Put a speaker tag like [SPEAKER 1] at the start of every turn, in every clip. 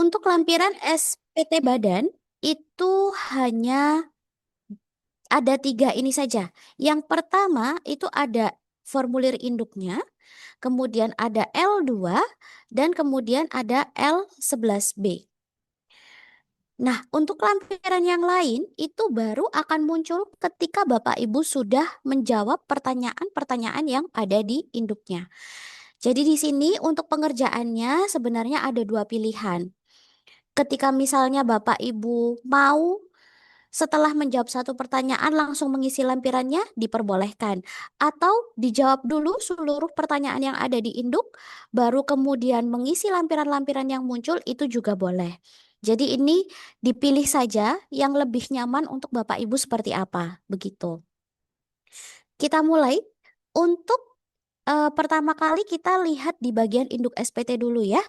[SPEAKER 1] Untuk lampiran SPT badan itu hanya ada tiga ini saja. Yang pertama itu ada formulir induknya, kemudian ada L2, dan kemudian ada L11B. Nah, untuk lampiran yang lain itu baru akan muncul ketika Bapak Ibu sudah menjawab pertanyaan-pertanyaan yang ada di induknya. Jadi di sini untuk pengerjaannya sebenarnya ada dua pilihan. Ketika misalnya Bapak Ibu mau setelah menjawab satu pertanyaan langsung mengisi lampirannya, diperbolehkan. Atau dijawab dulu seluruh pertanyaan yang ada di induk, baru kemudian mengisi lampiran-lampiran yang muncul, itu juga boleh. Jadi ini dipilih saja yang lebih nyaman untuk Bapak Ibu seperti apa, begitu. Kita mulai. Untuk pertama kali kita lihat di bagian induk SPT dulu ya,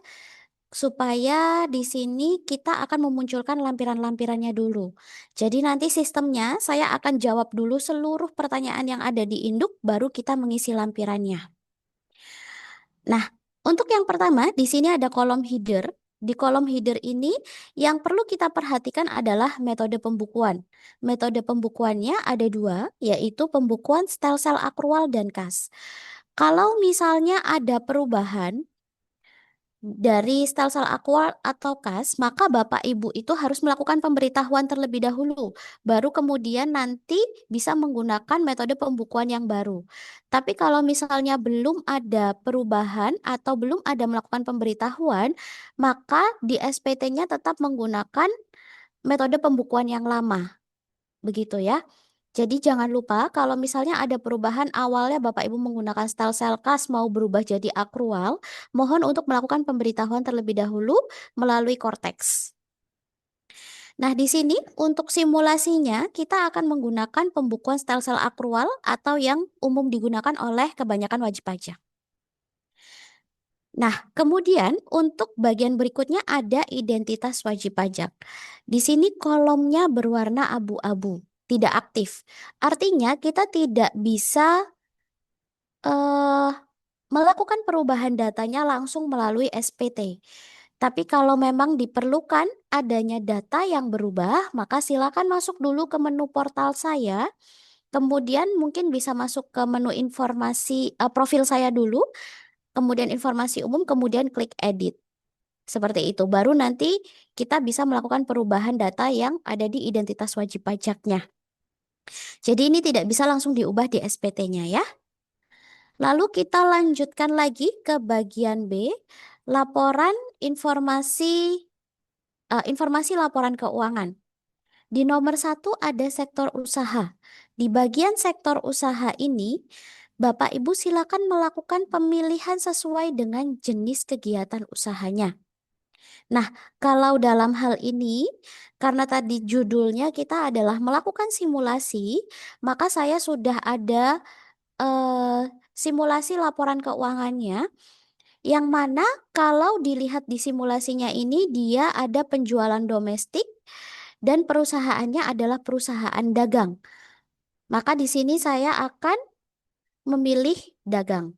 [SPEAKER 1] supaya di sini kita akan memunculkan lampiran-lampirannya dulu. Jadi nanti sistemnya saya akan jawab dulu seluruh pertanyaan yang ada di induk, baru kita mengisi lampirannya. Nah, untuk yang pertama di sini ada kolom header. Di kolom header ini yang perlu kita perhatikan adalah metode pembukuan. Metode pembukuannya ada dua, yaitu pembukuan style cell akrual dan CAS. Kalau misalnya ada perubahan dari style sel aqua atau CAS, maka Bapak Ibu itu harus melakukan pemberitahuan terlebih dahulu, baru kemudian nanti bisa menggunakan metode pembukuan yang baru. Tapi kalau misalnya belum ada perubahan atau belum ada melakukan pemberitahuan, maka di SPT-nya tetap menggunakan metode pembukuan yang lama. Begitu ya. Jadi jangan lupa kalau misalnya ada perubahan awalnya Bapak Ibu menggunakan style cell CAS mau berubah jadi akrual, mohon untuk melakukan pemberitahuan terlebih dahulu melalui Cortex. Nah, di sini untuk simulasinya kita akan menggunakan pembukuan style cell akrual atau yang umum digunakan oleh kebanyakan wajib pajak. Nah, kemudian untuk bagian berikutnya ada identitas wajib pajak. Di sini kolomnya berwarna abu-abu, tidak aktif. Artinya kita tidak bisa eh, melakukan perubahan datanya langsung melalui SPT. Tapi kalau memang diperlukan adanya data yang berubah, maka silakan masuk dulu ke menu portal saya. Kemudian mungkin bisa masuk ke menu informasi profil saya dulu, kemudian informasi umum, kemudian klik edit. Seperti itu. Baru nanti kita bisa melakukan perubahan data yang ada di identitas wajib pajaknya. Jadi ini tidak bisa langsung diubah di SPT-nya ya. Lalu kita lanjutkan lagi ke bagian B, laporan informasi laporan keuangan. Di nomor 1 ada sektor usaha. Di bagian sektor usaha ini, Bapak Ibu silakan melakukan pemilihan sesuai dengan jenis kegiatan usahanya. Nah, kalau dalam hal ini, karena tadi judulnya kita adalah melakukan simulasi, maka saya sudah ada simulasi laporan keuangannya, yang mana kalau dilihat di simulasinya ini dia ada penjualan domestik dan perusahaannya adalah perusahaan dagang. Maka di sini saya akan memilih dagang.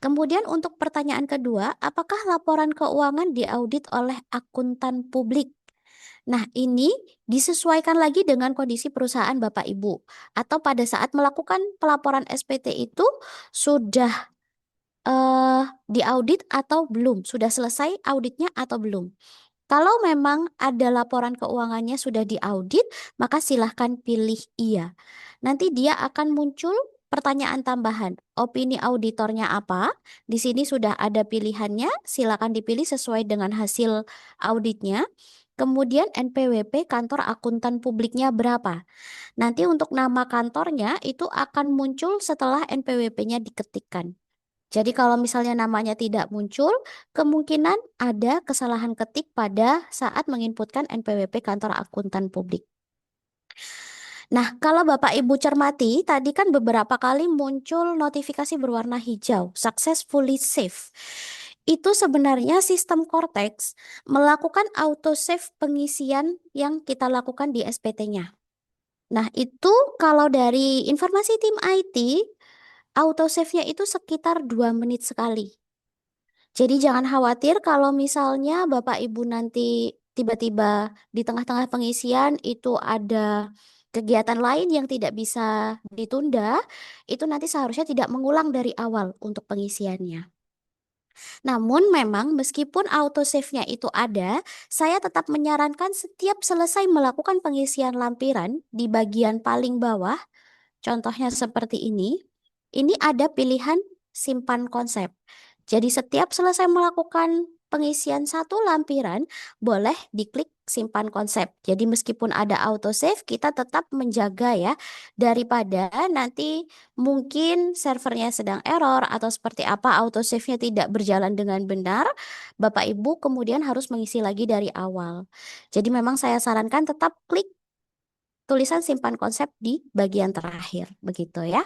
[SPEAKER 1] Kemudian untuk pertanyaan kedua, apakah laporan keuangan diaudit oleh akuntan publik? Nah, ini disesuaikan lagi dengan kondisi perusahaan Bapak Ibu. Atau pada saat melakukan pelaporan SPT itu sudah diaudit atau belum? Sudah selesai auditnya atau belum? Kalau memang ada laporan keuangannya sudah diaudit, maka silahkan pilih iya. Nanti dia akan muncul pertanyaan tambahan. Opini auditornya apa? Di sini sudah ada pilihannya, silakan dipilih sesuai dengan hasil auditnya. Kemudian NPWP kantor akuntan publiknya berapa? Nanti untuk nama kantornya itu akan muncul setelah NPWP-nya diketikkan. Jadi kalau misalnya namanya tidak muncul, kemungkinan ada kesalahan ketik pada saat menginputkan NPWP kantor akuntan publik. Nah, kalau Bapak Ibu cermati, tadi kan beberapa kali muncul notifikasi berwarna hijau, successfully save. Itu sebenarnya sistem Cortex melakukan autosave pengisian yang kita lakukan di SPT-nya. Nah, itu kalau dari informasi tim IT, autosave-nya itu sekitar 2 menit sekali. Jadi jangan khawatir kalau misalnya Bapak Ibu nanti tiba-tiba di tengah-tengah pengisian itu ada kegiatan lain yang tidak bisa ditunda, itu nanti seharusnya tidak mengulang dari awal untuk pengisiannya. Namun memang meskipun autosave-nya itu ada, saya tetap menyarankan setiap selesai melakukan pengisian lampiran di bagian paling bawah, contohnya seperti ini ada pilihan simpan konsep. Jadi setiap selesai melakukan pengisian satu lampiran, boleh diklik simpan konsep. Jadi meskipun ada autosave, kita tetap menjaga ya, daripada nanti mungkin servernya sedang error atau seperti apa autosave-nya tidak berjalan dengan benar, Bapak Ibu kemudian harus mengisi lagi dari awal. Jadi memang saya sarankan tetap klik tulisan simpan konsep di bagian terakhir, begitu ya.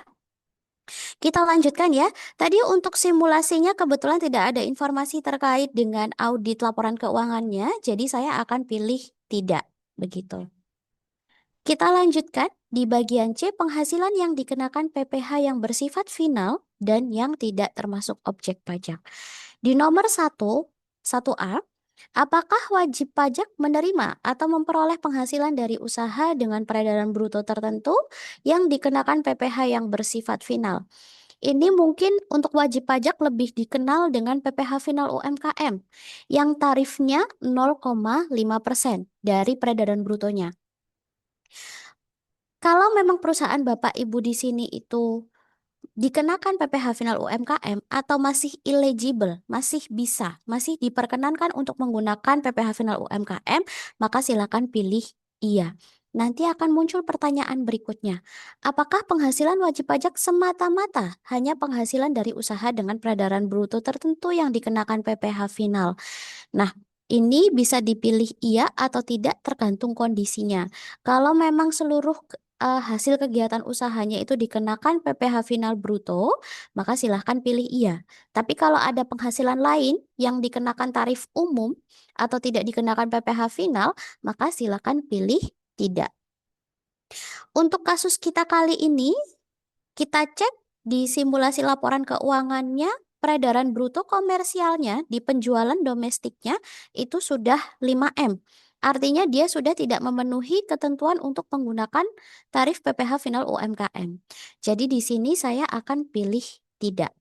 [SPEAKER 1] Kita lanjutkan ya. Tadi untuk simulasinya kebetulan tidak ada informasi terkait dengan audit laporan keuangannya, jadi saya akan pilih tidak, begitu. Kita lanjutkan di bagian C, penghasilan yang dikenakan PPh yang bersifat final dan yang tidak termasuk objek pajak. Di nomor 1A, apakah wajib pajak menerima atau memperoleh penghasilan dari usaha dengan peredaran bruto tertentu yang dikenakan PPh yang bersifat final? Ini mungkin untuk wajib pajak lebih dikenal dengan PPh final UMKM yang tarifnya 0,5% dari peredaran brutonya. Kalau memang perusahaan Bapak Ibu di sini itu dikenakan PPh final UMKM atau masih eligible, masih bisa, masih diperkenankan untuk menggunakan PPh final UMKM, maka silakan pilih iya. Nanti akan muncul pertanyaan berikutnya. Apakah penghasilan wajib pajak semata-mata hanya penghasilan dari usaha dengan peredaran bruto tertentu yang dikenakan PPh final? Nah, ini bisa dipilih iya atau tidak tergantung kondisinya. Kalau memang seluruh hasil kegiatan usahanya itu dikenakan PPh final bruto, maka silahkan pilih iya. Tapi kalau ada penghasilan lain yang dikenakan tarif umum atau tidak dikenakan PPh final, maka silahkan pilih tidak. Untuk kasus kita kali ini, kita cek di simulasi laporan keuangannya, peredaran bruto komersialnya di penjualan domestiknya itu sudah 5M. Artinya dia sudah tidak memenuhi ketentuan untuk menggunakan tarif PPh final UMKM. Jadi di sini saya akan pilih tidak.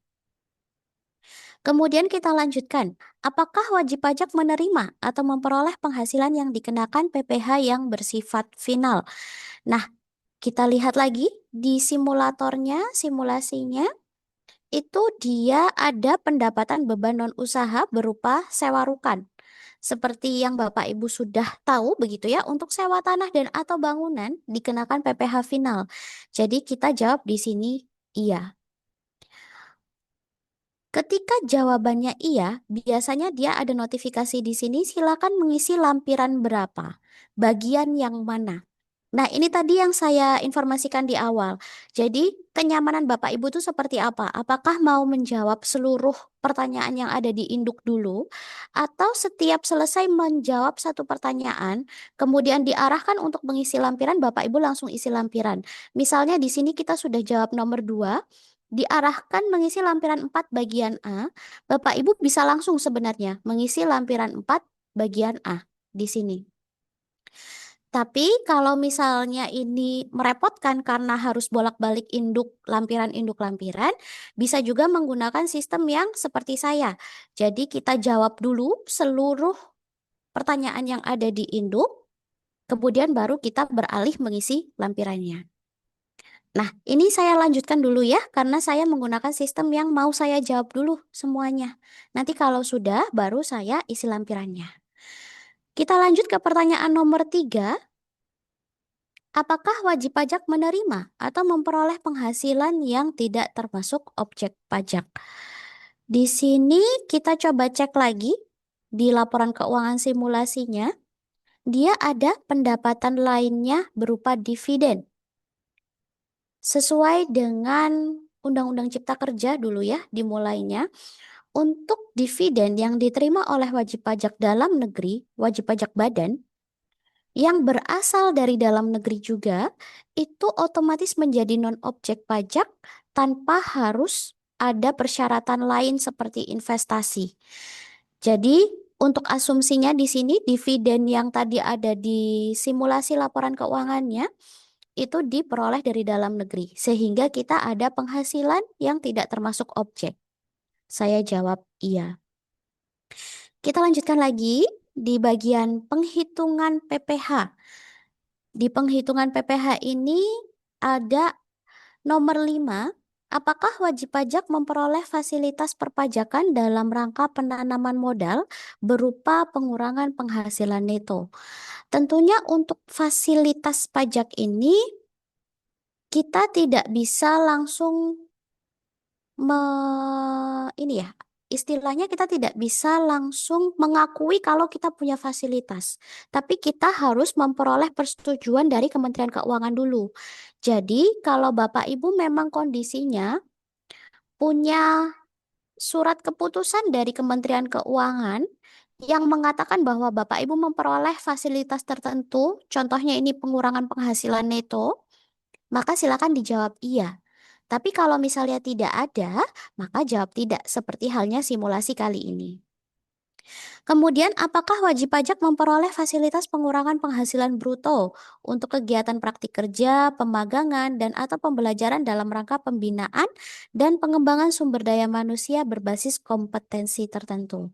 [SPEAKER 1] Kemudian kita lanjutkan, apakah wajib pajak menerima atau memperoleh penghasilan yang dikenakan PPh yang bersifat final? Nah, kita lihat lagi di simulasinya, itu dia ada pendapatan beban non-usaha berupa sewa rukan. Seperti yang Bapak Ibu sudah tahu begitu ya, untuk sewa tanah dan atau bangunan dikenakan PPh final. Jadi kita jawab di sini iya. Ketika jawabannya iya, biasanya dia ada notifikasi di sini, silakan mengisi lampiran berapa, bagian yang mana. Nah, ini tadi yang saya informasikan di awal. Jadi, kenyamanan Bapak Ibu itu seperti apa? Apakah mau menjawab seluruh pertanyaan yang ada di induk dulu, atau setiap selesai menjawab satu pertanyaan, kemudian diarahkan untuk mengisi lampiran, Bapak Ibu langsung isi lampiran. Misalnya di sini kita sudah jawab nomor 2, diarahkan mengisi lampiran 4 bagian A, Bapak Ibu bisa langsung sebenarnya mengisi lampiran 4 bagian A di sini. Tapi kalau misalnya ini merepotkan karena harus bolak-balik induk lampiran, bisa juga menggunakan sistem yang seperti saya. Jadi kita jawab dulu seluruh pertanyaan yang ada di induk, kemudian baru kita beralih mengisi lampirannya. Nah, ini saya lanjutkan dulu ya, karena saya menggunakan sistem yang mau saya jawab dulu semuanya. Nanti kalau sudah, baru saya isi lampirannya. Kita lanjut ke pertanyaan nomor 3. Apakah wajib pajak menerima atau memperoleh penghasilan yang tidak termasuk objek pajak? Di sini kita coba cek lagi di laporan keuangan simulasinya. Dia ada pendapatan lainnya berupa dividen. Sesuai dengan Undang-Undang Cipta Kerja dulu ya dimulainya. Untuk dividen yang diterima oleh wajib pajak dalam negeri, wajib pajak badan, yang berasal dari dalam negeri juga, itu otomatis menjadi non-objek pajak tanpa harus ada persyaratan lain seperti investasi. Jadi, untuk asumsinya di sini dividen yang tadi ada di simulasi laporan keuangannya itu diperoleh dari dalam negeri, sehingga kita ada penghasilan yang tidak termasuk objek. Saya jawab iya. Kita lanjutkan lagi di bagian penghitungan PPh. Di penghitungan PPh ini ada nomor 5. Apakah wajib pajak memperoleh fasilitas perpajakan dalam rangka penanaman modal berupa pengurangan penghasilan neto? Tentunya untuk fasilitas pajak ini kita tidak bisa langsung ini ya, istilahnya kita tidak bisa langsung mengakui kalau kita punya fasilitas. Tapi kita harus memperoleh persetujuan dari Kementerian Keuangan dulu. Jadi, kalau Bapak Ibu memang kondisinya punya surat keputusan dari Kementerian Keuangan yang mengatakan bahwa Bapak Ibu memperoleh fasilitas tertentu, contohnya ini pengurangan penghasilan neto, maka silakan dijawab iya. Tapi kalau misalnya tidak ada, maka jawab tidak, seperti halnya simulasi kali ini. Kemudian, apakah wajib pajak memperoleh fasilitas pengurangan penghasilan bruto untuk kegiatan praktik kerja, pemagangan, dan atau pembelajaran dalam rangka pembinaan dan pengembangan sumber daya manusia berbasis kompetensi tertentu?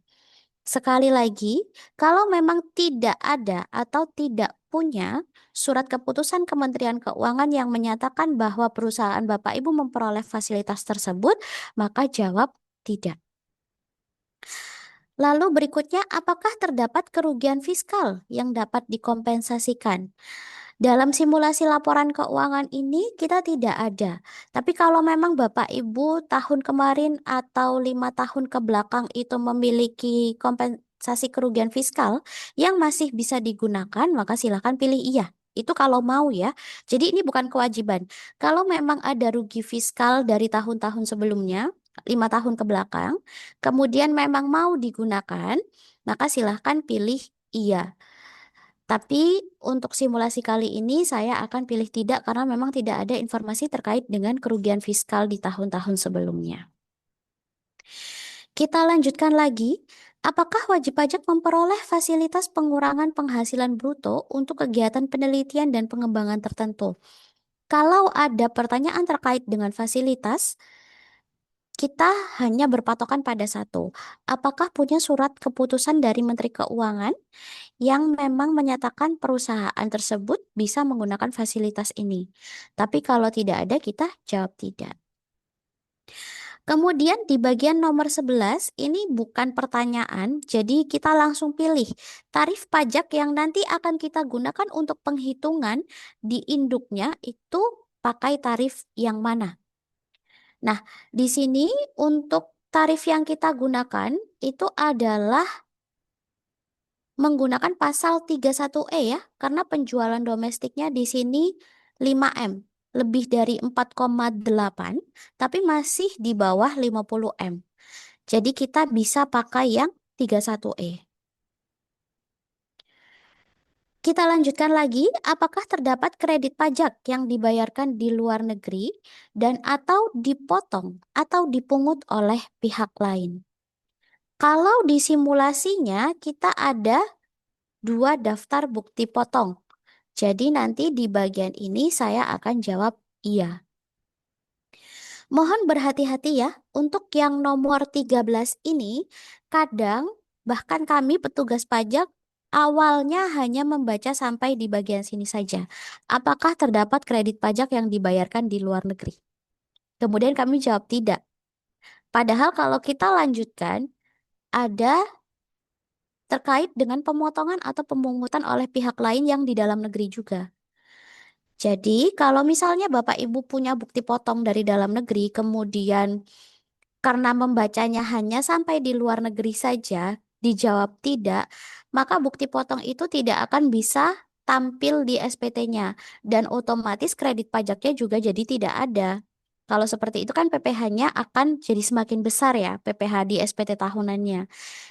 [SPEAKER 1] Sekali lagi, kalau memang tidak ada atau tidak punya surat keputusan Kementerian Keuangan yang menyatakan bahwa perusahaan Bapak Ibu memperoleh fasilitas tersebut, maka jawab tidak. Lalu berikutnya, apakah terdapat kerugian fiskal yang dapat dikompensasikan? Dalam simulasi laporan keuangan ini kita tidak ada. Tapi kalau memang Bapak Ibu tahun kemarin atau 5 tahun ke belakang itu memiliki kompensasi kerugian fiskal yang masih bisa digunakan, maka silakan pilih iya. Itu kalau mau ya. Jadi ini bukan kewajiban. Kalau memang ada rugi fiskal dari tahun-tahun sebelumnya, 5 tahun ke belakang, kemudian memang mau digunakan, maka silahkan pilih iya. Tapi untuk simulasi kali ini saya akan pilih tidak karena memang tidak ada informasi terkait dengan kerugian fiskal di tahun-tahun sebelumnya. Kita lanjutkan lagi. Apakah wajib pajak memperoleh fasilitas pengurangan penghasilan bruto untuk kegiatan penelitian dan pengembangan tertentu? Kalau ada pertanyaan terkait dengan fasilitas, kita hanya berpatokan pada satu. Apakah punya surat keputusan dari Menteri Keuangan yang memang menyatakan perusahaan tersebut bisa menggunakan fasilitas ini? Tapi kalau tidak ada, kita jawab tidak. Kemudian di bagian nomor 11, ini bukan pertanyaan, jadi kita langsung pilih tarif pajak yang nanti akan kita gunakan untuk penghitungan di induknya itu pakai tarif yang mana. Nah, di sini untuk tarif yang kita gunakan itu adalah menggunakan pasal 31E ya, karena penjualan domestiknya di sini 5M, lebih dari 4,8, tapi masih di bawah 50M. Jadi kita bisa pakai yang 31E. Kita lanjutkan lagi, apakah terdapat kredit pajak yang dibayarkan di luar negeri dan atau dipotong atau dipungut oleh pihak lain? Kalau di simulasinya kita ada 2 daftar bukti potong. Jadi nanti di bagian ini saya akan jawab iya. Mohon berhati-hati ya, untuk yang nomor 13 ini, kadang bahkan kami petugas pajak awalnya hanya membaca sampai di bagian sini saja. Apakah terdapat kredit pajak yang dibayarkan di luar negeri? Kemudian kami jawab tidak. Padahal kalau kita lanjutkan, ada terkait dengan pemotongan atau pemungutan oleh pihak lain yang di dalam negeri juga. Jadi, kalau misalnya Bapak Ibu punya bukti potong dari dalam negeri, kemudian karena membacanya hanya sampai di luar negeri saja, dijawab tidak, maka bukti potong itu tidak akan bisa tampil di SPT-nya dan otomatis kredit pajaknya juga jadi tidak ada. Kalau seperti itu kan PPh-nya akan jadi semakin besar ya, PPh di SPT tahunannya.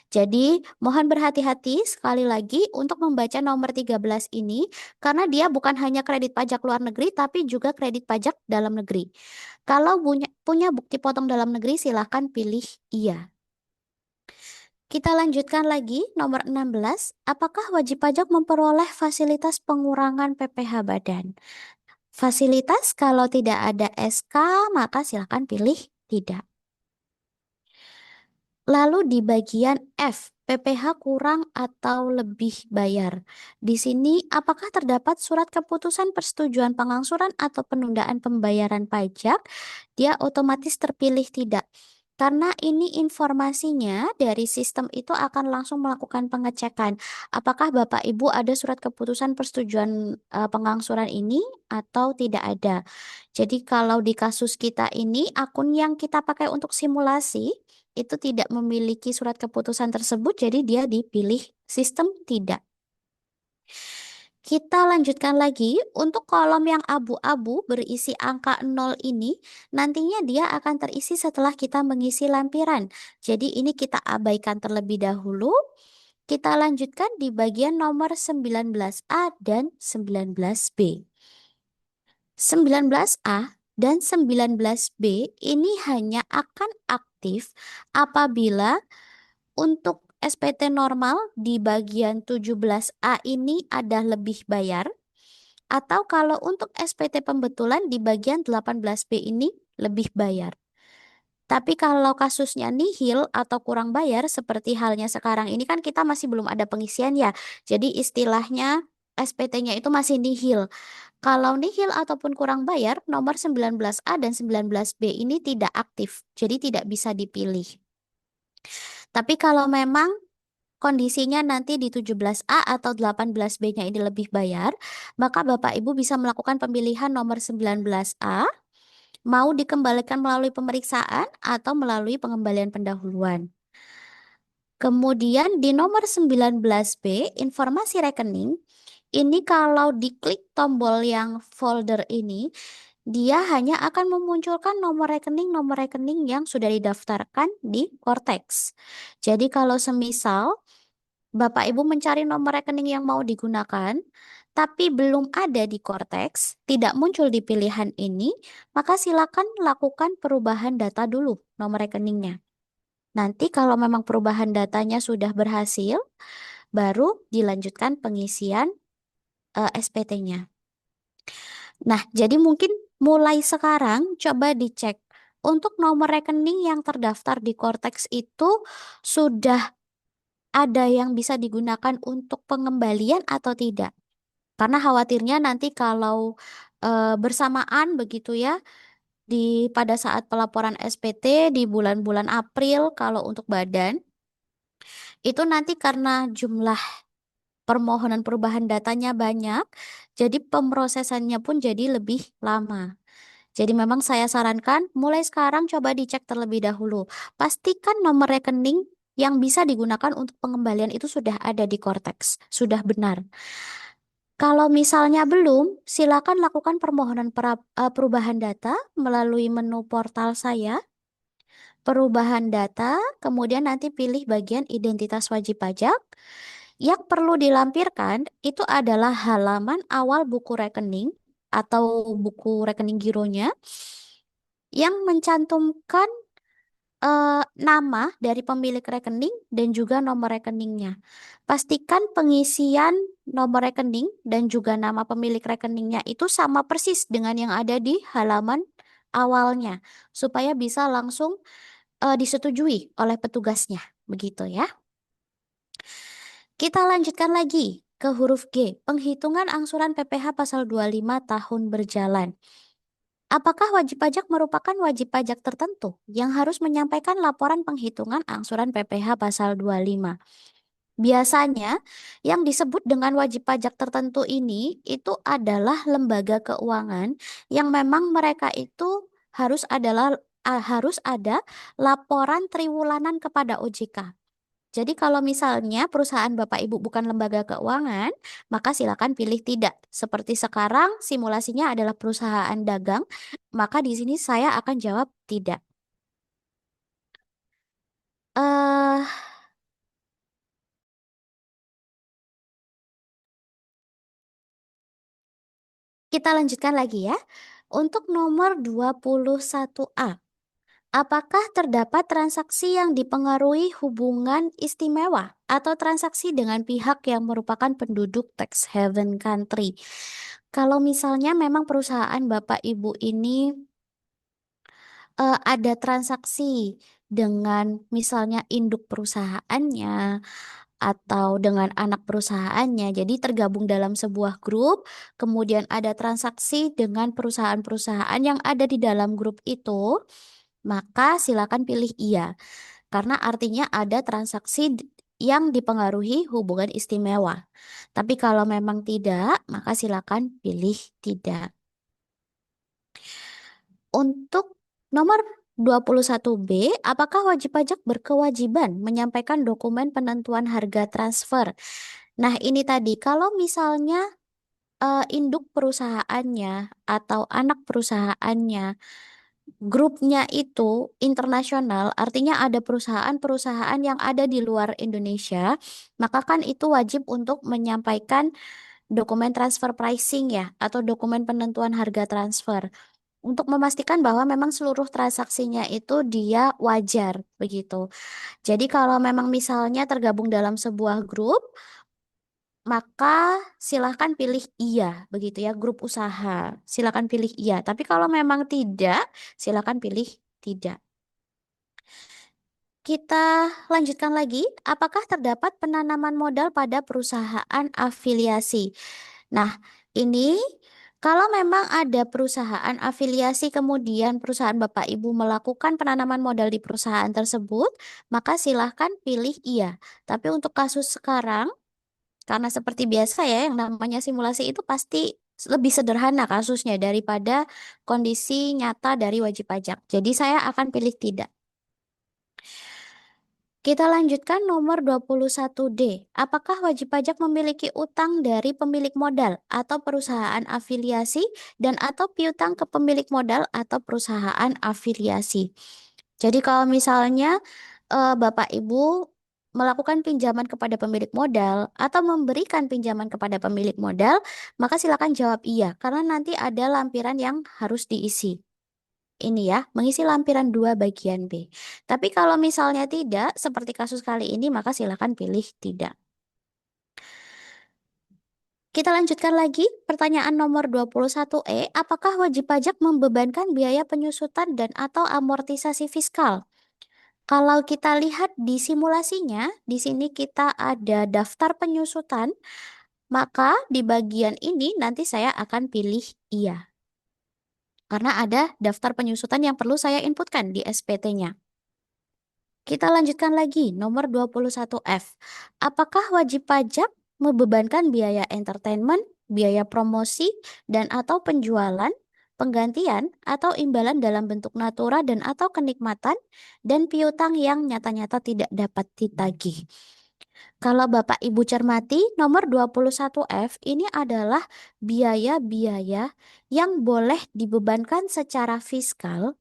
[SPEAKER 1] Jadi, mohon berhati-hati sekali lagi untuk membaca nomor 13 ini karena dia bukan hanya kredit pajak luar negeri tapi juga kredit pajak dalam negeri. Kalau punya bukti potong dalam negeri, silahkan pilih iya. Kita lanjutkan lagi, nomor 16. Apakah wajib pajak memperoleh fasilitas pengurangan PPh badan? Fasilitas kalau tidak ada SK, maka silahkan pilih tidak. Lalu di bagian F, PPh kurang atau lebih bayar. Di sini, apakah terdapat surat keputusan persetujuan pengangsuran atau penundaan pembayaran pajak? Dia otomatis terpilih tidak. Karena ini informasinya dari sistem itu akan langsung melakukan pengecekan. Apakah Bapak Ibu ada surat keputusan persetujuan pengangsuran ini atau tidak ada? Jadi kalau di kasus kita ini, akun yang kita pakai untuk simulasi itu tidak memiliki surat keputusan tersebut, jadi dia dipilih sistem tidak. Kita lanjutkan lagi, untuk kolom yang abu-abu berisi angka 0 ini, nantinya dia akan terisi setelah kita mengisi lampiran. Jadi ini kita abaikan terlebih dahulu. Kita lanjutkan di bagian nomor 19A dan 19B. 19A dan 19B ini hanya akan aktif apabila untuk SPT normal di bagian 17A ini ada lebih bayar, atau kalau untuk SPT pembetulan di bagian 18B ini lebih bayar. Tapi kalau kasusnya nihil atau kurang bayar seperti halnya sekarang ini kan kita masih belum ada pengisian ya. Jadi istilahnya SPT-nya itu masih nihil. Kalau nihil ataupun kurang bayar, nomor 19A dan 19B ini tidak aktif, jadi tidak bisa dipilih. Tapi kalau memang kondisinya nanti di 17A atau 18B-nya ini lebih bayar, maka Bapak Ibu bisa melakukan pemilihan nomor 19A, mau dikembalikan melalui pemeriksaan atau melalui pengembalian pendahuluan. Kemudian di nomor 19B, informasi rekening, ini kalau diklik tombol yang folder ini, dia hanya akan memunculkan nomor rekening yang sudah didaftarkan di Cortex. Jadi kalau semisal Bapak Ibu mencari nomor rekening yang mau digunakan, tapi belum ada di Cortex, tidak muncul di pilihan ini, maka silakan lakukan perubahan data dulu nomor rekeningnya. Nanti kalau memang perubahan datanya sudah berhasil, baru dilanjutkan pengisian SPT-nya. Nah, jadi mungkin mulai sekarang coba dicek untuk nomor rekening yang terdaftar di Cortex itu sudah ada yang bisa digunakan untuk pengembalian atau tidak. Karena khawatirnya nanti kalau bersamaan begitu ya di pada saat pelaporan SPT di bulan-bulan April kalau untuk badan itu nanti karena jumlah permohonan perubahan datanya banyak, jadi pemrosesannya pun jadi lebih lama. Jadi memang saya sarankan mulai sekarang coba dicek terlebih dahulu. Pastikan nomor rekening yang bisa digunakan untuk pengembalian itu sudah ada di Cortex, sudah benar. Kalau misalnya belum, silakan lakukan permohonan perubahan data melalui menu portal saya, perubahan data, kemudian nanti pilih bagian identitas wajib pajak. Yang perlu dilampirkan itu adalah halaman awal buku rekening atau buku rekening gironya yang mencantumkan nama dari pemilik rekening dan juga nomor rekeningnya. Pastikan pengisian nomor rekening dan juga nama pemilik rekeningnya itu sama persis dengan yang ada di halaman awalnya, supaya bisa langsung disetujui oleh petugasnya. Begitu ya. Kita lanjutkan lagi ke huruf G, penghitungan angsuran PPh pasal 25 tahun berjalan. Apakah wajib pajak merupakan wajib pajak tertentu yang harus menyampaikan laporan penghitungan angsuran PPh pasal 25? Biasanya yang disebut dengan wajib pajak tertentu ini itu adalah lembaga keuangan yang memang mereka itu harus ada laporan triwulanan kepada OJK. Jadi kalau misalnya perusahaan Bapak Ibu bukan lembaga keuangan, maka silakan pilih tidak. Seperti sekarang simulasinya adalah perusahaan dagang, maka di sini saya akan jawab tidak. eh kita lanjutkan lagi ya. Untuk nomor 21A. Apakah terdapat transaksi yang dipengaruhi hubungan istimewa atau transaksi dengan pihak yang merupakan penduduk tax haven country? Kalau misalnya memang perusahaan Bapak Ibu ini ada transaksi dengan misalnya induk perusahaannya atau dengan anak perusahaannya. Jadi tergabung dalam sebuah grup, kemudian ada transaksi dengan perusahaan-perusahaan yang ada di dalam grup itu, maka silakan pilih iya. Karena artinya ada transaksi yang dipengaruhi hubungan istimewa. Tapi kalau memang tidak, maka silakan pilih tidak. Untuk nomor 21B, apakah wajib pajak berkewajiban menyampaikan dokumen penentuan harga transfer? Nah, ini tadi kalau misalnya induk perusahaannya atau anak perusahaannya, grupnya itu internasional, artinya ada perusahaan-perusahaan yang ada di luar Indonesia, maka kan itu wajib untuk menyampaikan dokumen transfer pricing ya, atau dokumen penentuan harga transfer. Untuk memastikan bahwa memang seluruh transaksinya itu dia wajar begitu. Jadi kalau memang misalnya tergabung dalam sebuah grup, maka silahkan pilih iya begitu ya, grup usaha. Silahkan pilih iya. Tapi kalau memang tidak, silahkan pilih tidak. Kita lanjutkan lagi. Apakah terdapat penanaman modal pada perusahaan afiliasi? Nah, ini kalau memang ada perusahaan afiliasi, kemudian perusahaan Bapak Ibu melakukan penanaman modal di perusahaan tersebut, maka silahkan pilih iya. Tapi untuk kasus sekarang, karena seperti biasa ya, yang namanya simulasi itu pasti lebih sederhana kasusnya daripada kondisi nyata dari wajib pajak. Jadi saya akan pilih tidak. Kita lanjutkan nomor 21D. Apakah wajib pajak memiliki utang dari pemilik modal atau perusahaan afiliasi dan atau piutang ke pemilik modal atau perusahaan afiliasi? Jadi kalau misalnya Bapak Ibu melakukan pinjaman kepada pemilik modal atau memberikan pinjaman kepada pemilik modal, maka silakan jawab iya karena nanti ada lampiran yang harus diisi. Ini ya, mengisi lampiran 2 bagian B. Tapi kalau misalnya tidak, seperti kasus kali ini, maka silakan pilih tidak. Kita lanjutkan lagi, pertanyaan nomor 21E, apakah wajib pajak membebankan biaya penyusutan dan atau amortisasi fiskal? Kalau kita lihat di simulasinya, di sini kita ada daftar penyusutan, maka di bagian ini nanti saya akan pilih iya. Karena ada daftar penyusutan yang perlu saya inputkan di SPT-nya. Kita lanjutkan lagi, nomor 21F. Apakah wajib pajak membebankan biaya entertainment, biaya promosi, dan atau penjualan, penggantian, atau imbalan dalam bentuk natura dan atau kenikmatan, dan piutang yang nyata-nyata tidak dapat ditagih? Kalau Bapak Ibu cermati, nomor 21F ini adalah biaya-biaya yang boleh dibebankan secara fiskal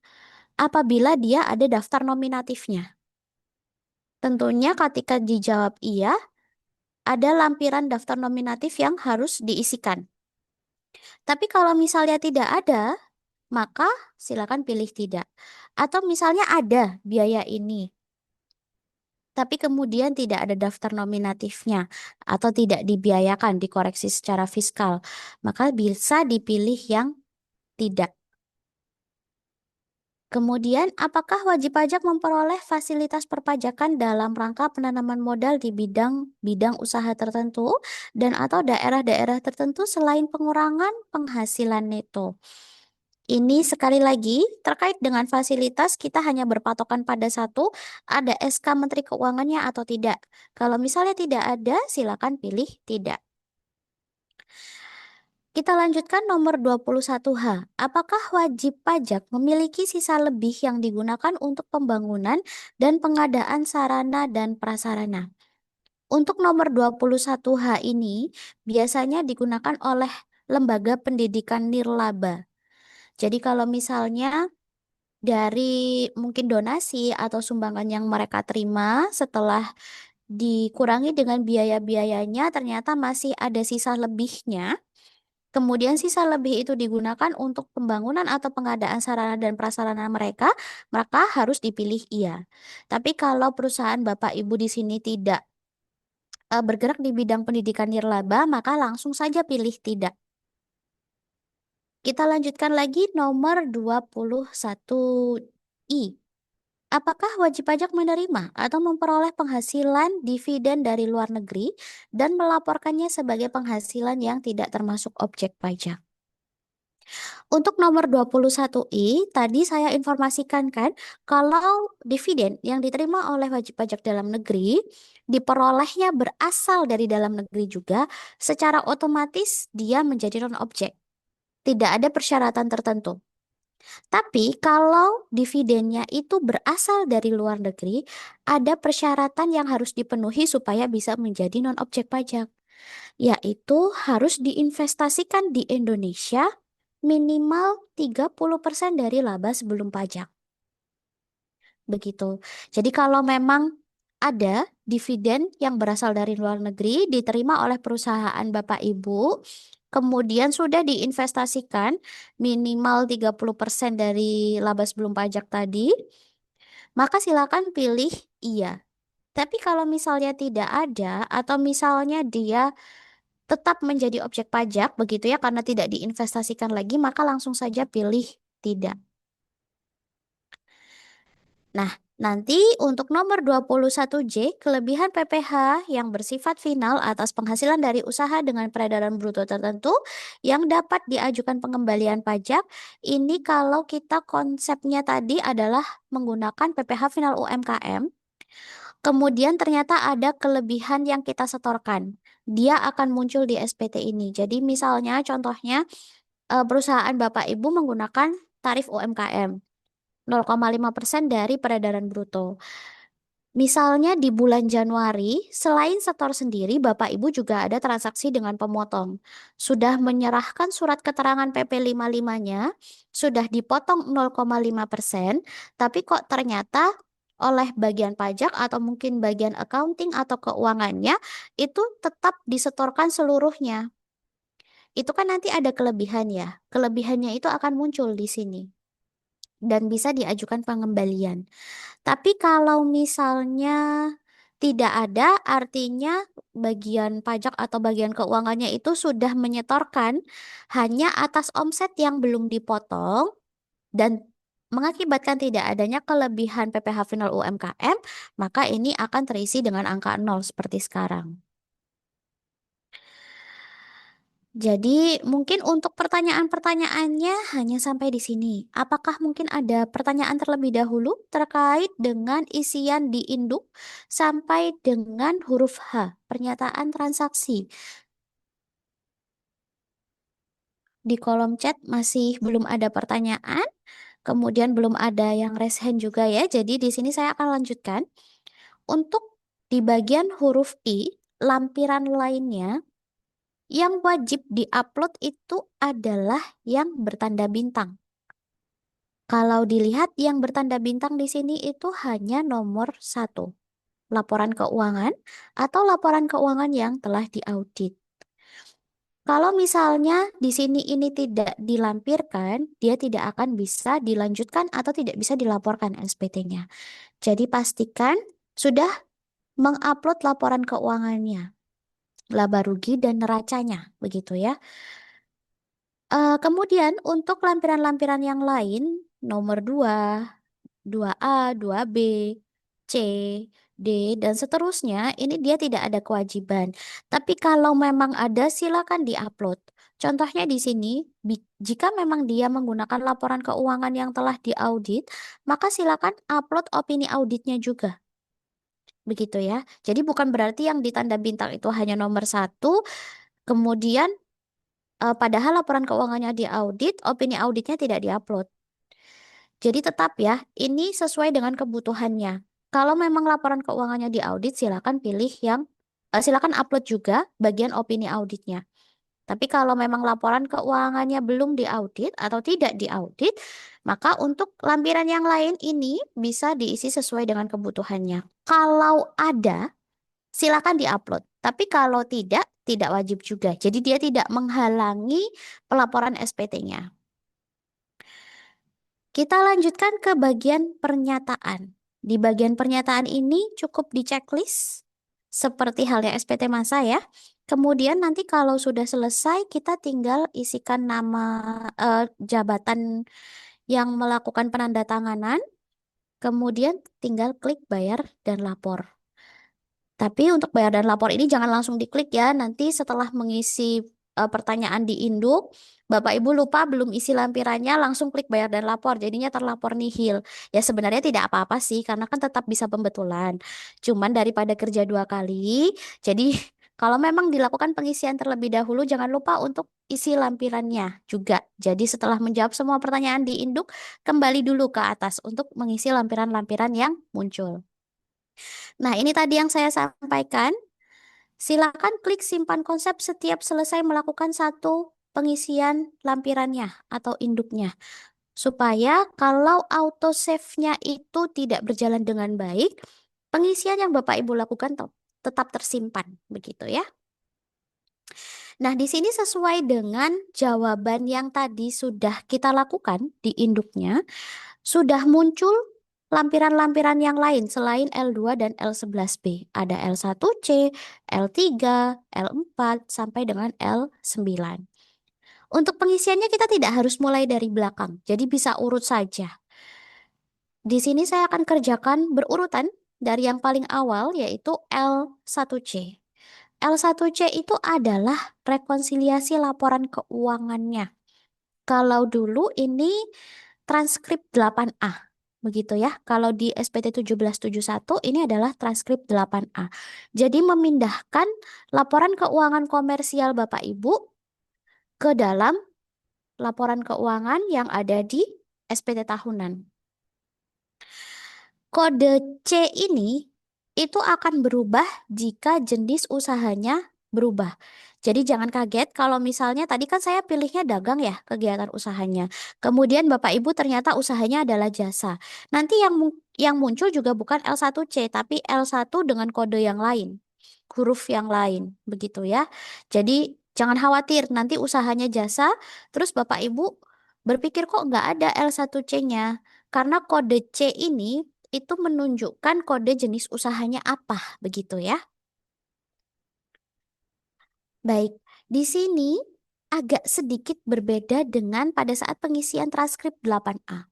[SPEAKER 1] apabila dia ada daftar nominatifnya. Tentunya ketika dijawab iya, ada lampiran daftar nominatif yang harus diisikan. Tapi kalau misalnya tidak ada, maka silakan pilih tidak. Atau misalnya ada biaya ini, tapi kemudian tidak ada daftar nominatifnya atau tidak dibiayakan, dikoreksi secara fiskal, maka bisa dipilih yang tidak. Kemudian, apakah wajib pajak memperoleh fasilitas perpajakan dalam rangka penanaman modal di bidang usaha tertentu dan atau daerah-daerah tertentu selain pengurangan penghasilan neto? Ini sekali lagi terkait dengan fasilitas kita hanya berpatokan pada satu, ada SK Menteri Keuangannya atau tidak. Kalau misalnya tidak ada, silakan pilih tidak. Kita lanjutkan nomor 21H. Apakah wajib pajak memiliki sisa lebih yang digunakan untuk pembangunan dan pengadaan sarana dan prasarana? Untuk nomor 21H ini biasanya digunakan oleh lembaga pendidikan nirlaba. Jadi kalau misalnya dari mungkin donasi atau sumbangan yang mereka terima setelah dikurangi dengan biaya-biayanya ternyata masih ada sisa lebihnya, Kemudian sisa lebih itu digunakan untuk pembangunan atau pengadaan sarana dan prasarana mereka, maka harus dipilih iya. Tapi kalau perusahaan Bapak Ibu di sini tidak bergerak di bidang pendidikan nirlaba, maka langsung saja pilih tidak. Kita lanjutkan lagi nomor 21I. Apakah wajib pajak menerima atau memperoleh penghasilan dividen dari luar negeri dan melaporkannya sebagai penghasilan yang tidak termasuk objek pajak? Untuk nomor 21I, tadi saya informasikan kan, kalau dividen yang diterima oleh wajib pajak dalam negeri, diperolehnya berasal dari dalam negeri juga, secara otomatis dia menjadi non-objek. Tidak ada persyaratan tertentu. Tapi kalau dividennya itu berasal dari luar negeri, ada persyaratan yang harus dipenuhi supaya bisa menjadi non-objek pajak, yaitu harus diinvestasikan di Indonesia minimal 30% dari laba sebelum pajak. Begitu. Jadi kalau memang ada dividen yang berasal dari luar negeri diterima oleh perusahaan Bapak Ibu, kemudian sudah diinvestasikan minimal 30% dari laba sebelum pajak tadi, maka silakan pilih iya. Tapi kalau misalnya tidak ada atau misalnya dia tetap menjadi objek pajak begitu ya karena tidak diinvestasikan lagi, maka langsung saja pilih tidak. Nah, nanti untuk nomor 21J, kelebihan PPh yang bersifat final atas penghasilan dari usaha dengan peredaran bruto tertentu yang dapat diajukan pengembalian pajak, ini kalau kita konsepnya tadi adalah menggunakan PPh final UMKM, kemudian ternyata ada kelebihan yang kita setorkan. Dia akan muncul di SPT ini. Jadi misalnya contohnya perusahaan Bapak Ibu menggunakan tarif UMKM. 0,5% dari peredaran bruto. Misalnya di bulan Januari, selain setor sendiri, Bapak Ibu juga ada transaksi dengan pemotong. Sudah menyerahkan surat keterangan PP 55-nya, sudah dipotong 0,5%, tapi kok ternyata oleh bagian pajak atau mungkin bagian accounting atau keuangannya, itu tetap disetorkan seluruhnya. Itu kan nanti ada kelebihan ya. Kelebihannya itu akan muncul di sini dan bisa diajukan pengembalian. Tapi kalau misalnya tidak ada, artinya bagian pajak atau bagian keuangannya itu sudah menyetorkan hanya atas omset yang belum dipotong dan mengakibatkan tidak adanya kelebihan PPh final UMKM, maka ini akan terisi dengan angka 0 seperti sekarang. Jadi mungkin untuk pertanyaan-pertanyaannya hanya sampai di sini. Apakah mungkin ada pertanyaan terlebih dahulu terkait dengan isian di induk sampai dengan huruf H, pernyataan transaksi? Di kolom chat masih belum ada pertanyaan, kemudian belum ada yang raise hand juga ya. Jadi di sini saya akan lanjutkan. Untuk di bagian huruf I, lampiran lainnya yang wajib diupload itu adalah yang bertanda bintang. Kalau dilihat yang bertanda bintang di sini itu hanya nomor 1, laporan keuangan atau laporan keuangan yang telah diaudit. Kalau misalnya di sini ini tidak dilampirkan, dia tidak akan bisa dilanjutkan atau tidak bisa dilaporkan SPT-nya. Jadi pastikan sudah mengupload laporan keuangannya, laba rugi dan neracanya, begitu ya. Kemudian untuk lampiran-lampiran yang lain, nomor 2, 2A, 2B, C, D, dan seterusnya, ini dia tidak ada kewajiban. Tapi kalau memang ada, silakan diupload. Contohnya di sini, jika memang dia menggunakan laporan keuangan yang telah diaudit, maka silakan upload opini auditnya juga. Begitu ya. Jadi bukan berarti yang ditanda bintang itu hanya nomor 1, kemudian padahal laporan keuangannya diaudit, opini auditnya tidak diupload. Jadi tetap ya, ini sesuai dengan kebutuhannya. Kalau memang laporan keuangannya diaudit, silakan pilih silakan upload juga bagian opini auditnya. Tapi kalau memang laporan keuangannya belum diaudit atau tidak diaudit, maka untuk lampiran yang lain ini bisa diisi sesuai dengan kebutuhannya. Kalau ada, silakan diupload. Tapi kalau tidak, tidak wajib juga. Jadi dia tidak menghalangi pelaporan SPT-nya. Kita lanjutkan ke bagian pernyataan. Di bagian pernyataan ini cukup di checklist seperti halnya SPT masa ya. Kemudian nanti kalau sudah selesai kita tinggal isikan nama jabatan yang melakukan penandatanganan, kemudian tinggal klik bayar dan lapor. Tapi untuk bayar dan lapor ini jangan langsung diklik ya. Nanti setelah mengisi pertanyaan di induk, Bapak Ibu lupa belum isi lampirannya, langsung klik bayar dan lapor. Jadinya terlapor nihil. Ya sebenarnya tidak apa-apa sih, karena kan tetap bisa pembetulan. Cuman daripada kerja dua kali, jadi kalau memang dilakukan pengisian terlebih dahulu, jangan lupa untuk isi lampirannya juga. Jadi setelah menjawab semua pertanyaan di induk, kembali dulu ke atas untuk mengisi lampiran-lampiran yang muncul. Nah, ini tadi yang saya sampaikan. Silakan klik simpan konsep setiap selesai melakukan satu pengisian lampirannya atau induknya. Supaya kalau autosave-nya itu tidak berjalan dengan baik, pengisian yang Bapak Ibu lakukan tetap tersimpan. Begitu ya. Nah, di sini sesuai dengan jawaban yang tadi sudah kita lakukan di induknya, sudah muncul lampiran-lampiran yang lain selain L2 dan L11B. Ada L1C, L3, L4, sampai dengan L9. Untuk pengisiannya kita tidak harus mulai dari belakang, jadi bisa urut saja. Di sini saya akan kerjakan berurutan dari yang paling awal yaitu L1C. L1C itu adalah rekonsiliasi laporan keuangannya. Kalau dulu ini transkrip 8A. Begitu ya. Kalau di SPT 1771 ini adalah transkrip 8A. Jadi memindahkan laporan keuangan komersial Bapak Ibu ke dalam laporan keuangan yang ada di SPT tahunan. Kode C ini itu akan berubah jika jenis usahanya berubah. Jadi jangan kaget kalau misalnya tadi kan saya pilihnya dagang ya kegiatan usahanya. Kemudian Bapak Ibu ternyata usahanya adalah jasa. Nanti yang muncul juga bukan L1C tapi L1 dengan kode yang lain, huruf yang lain, begitu ya. Jadi jangan khawatir nanti usahanya jasa, terus Bapak Ibu berpikir kok nggak ada L1C-nya. Karena kode C ini itu menunjukkan kode jenis usahanya apa, begitu ya. Baik, di sini agak sedikit berbeda dengan pada saat pengisian transkrip 8A.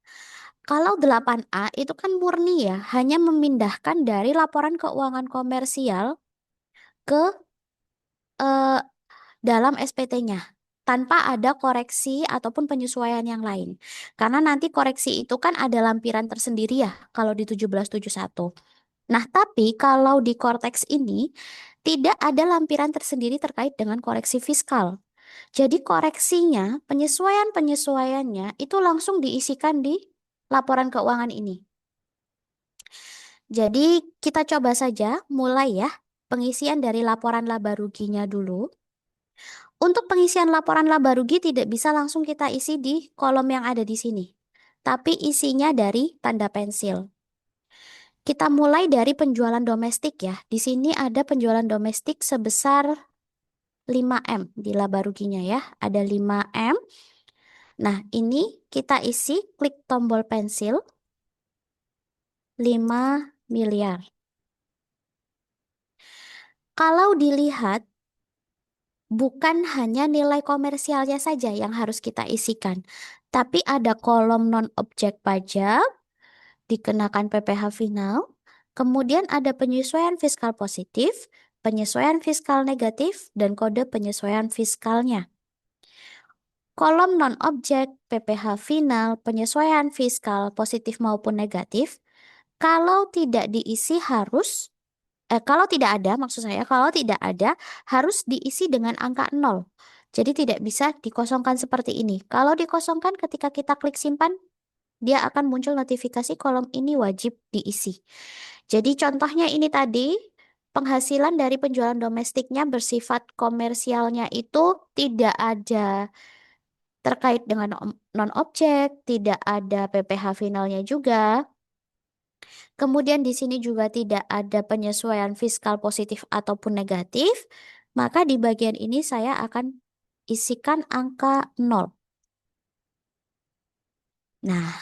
[SPEAKER 1] Kalau 8A itu kan murni ya, hanya memindahkan dari laporan keuangan komersial ke eh, dalam SPT-nya tanpa ada koreksi ataupun penyesuaian yang lain. Karena nanti koreksi itu kan ada lampiran tersendiri ya kalau di 1771. Nah, tapi kalau di Cortex ini tidak ada lampiran tersendiri terkait dengan koreksi fiskal. Jadi koreksinya, penyesuaian-penyesuaiannya itu langsung diisikan di laporan keuangan ini. Jadi kita coba saja mulai ya pengisian dari laporan laba ruginya dulu. Untuk pengisian laporan laba rugi tidak bisa langsung kita isi di kolom yang ada di sini. Tapi isinya dari tanda pensil. Kita mulai dari penjualan domestik ya. Di sini ada penjualan domestik sebesar 5M di laba ruginya ya. Ada 5M. Nah, ini kita isi, klik tombol pensil, 5 miliar. Kalau dilihat, bukan hanya nilai komersialnya saja yang harus kita isikan, tapi ada kolom non-objek pajak, dikenakan PPh final, kemudian ada penyesuaian fiskal positif, penyesuaian fiskal negatif, dan kode penyesuaian fiskalnya. Kolom non-objek, PPh final, penyesuaian fiskal positif maupun negatif, kalau tidak diisi kalau tidak ada, maksud saya, kalau tidak ada, harus diisi dengan angka 0. Jadi tidak bisa dikosongkan seperti ini. Kalau dikosongkan ketika kita klik simpan, dia akan muncul notifikasi kolom ini wajib diisi. Jadi contohnya ini tadi, penghasilan dari penjualan domestiknya bersifat komersialnya itu tidak ada terkait dengan non-objek, tidak ada PPh finalnya juga. Kemudian di sini juga tidak ada penyesuaian fiskal positif ataupun negatif. Maka di bagian ini saya akan isikan angka 0. Nah,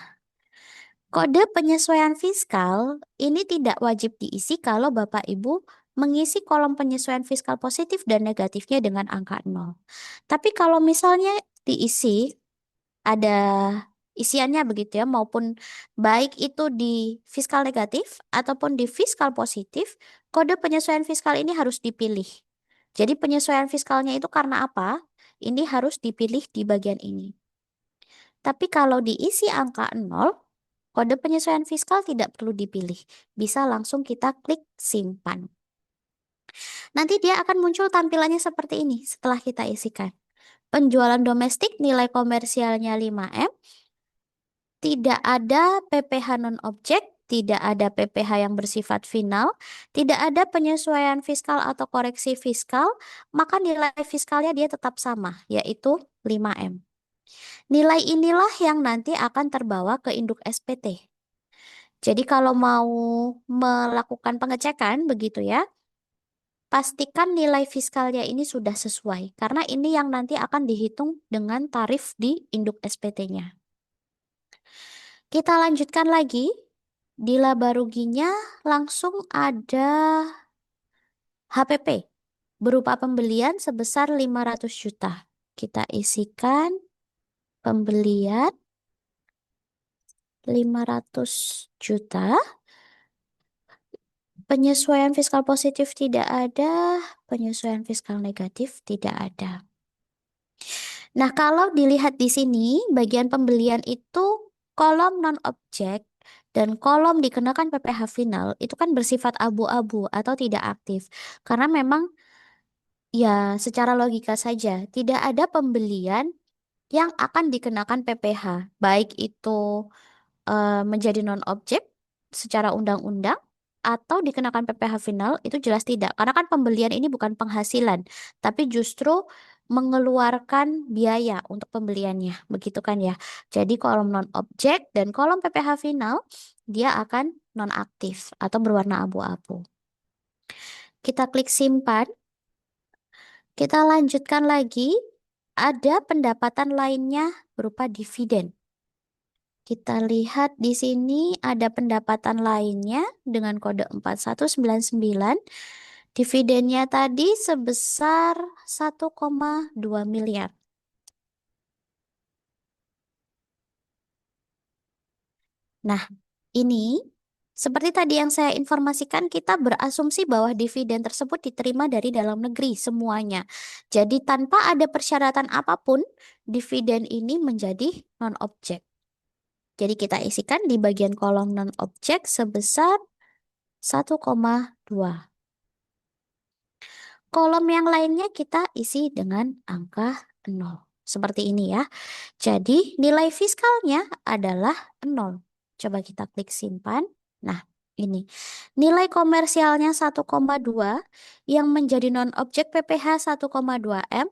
[SPEAKER 1] kode penyesuaian fiskal ini tidak wajib diisi kalau Bapak Ibu mengisi kolom penyesuaian fiskal positif dan negatifnya dengan angka 0. Tapi kalau misalnya diisi ada isiannya begitu ya, maupun baik itu di fiskal negatif ataupun di fiskal positif, kode penyesuaian fiskal ini harus dipilih. Jadi penyesuaian fiskalnya itu karena apa? Ini harus dipilih di bagian ini. Tapi kalau diisi angka 0, kode penyesuaian fiskal tidak perlu dipilih. Bisa langsung kita klik simpan. Nanti dia akan muncul tampilannya seperti ini setelah kita isikan. Penjualan domestik nilai komersialnya 5M, tidak ada PPh non-objek, tidak ada PPh yang bersifat final, tidak ada penyesuaian fiskal atau koreksi fiskal, maka nilai fiskalnya dia tetap sama, yaitu 5M. Nilai inilah yang nanti akan terbawa ke induk SPT. Jadi kalau mau melakukan pengecekan begitu ya, pastikan nilai fiskalnya ini sudah sesuai, karena ini yang nanti akan dihitung dengan tarif di induk SPT-nya. Kita lanjutkan lagi. Di laba ruginya langsung ada HPP berupa pembelian sebesar 500 juta. Kita isikan pembelian 500 juta. Penyesuaian fiskal positif tidak ada, penyesuaian fiskal negatif tidak ada. Nah, kalau dilihat di sini, bagian pembelian itu kolom non-objek dan kolom dikenakan PPh final itu kan bersifat abu-abu atau tidak aktif. Karena memang ya secara logika saja tidak ada pembelian yang akan dikenakan PPh, baik itu menjadi non-objek secara undang-undang atau dikenakan PPh final itu jelas tidak. Karena kan pembelian ini bukan penghasilan, tapi justru mengeluarkan biaya untuk pembeliannya. Begitu kan ya. Jadi kolom non-objek dan kolom PPh final dia akan non-aktif atau berwarna abu-abu. Kita klik simpan. Kita lanjutkan lagi. Ada pendapatan lainnya berupa dividen. Kita lihat di sini ada pendapatan lainnya dengan kode 4199. Dividennya tadi sebesar 1,2 miliar. Nah, ini seperti tadi yang saya informasikan, kita berasumsi bahwa dividen tersebut diterima dari dalam negeri semuanya. Jadi tanpa ada persyaratan apapun, dividen ini menjadi non-objek. Jadi kita isikan di bagian kolom non-objek sebesar 1,2. Kolom yang lainnya kita isi dengan angka 0. Seperti ini ya. Jadi nilai fiskalnya adalah 0. Coba kita klik simpan. Nah, ini. Nilai komersialnya 1,2 yang menjadi non-objek PPh 1,2M,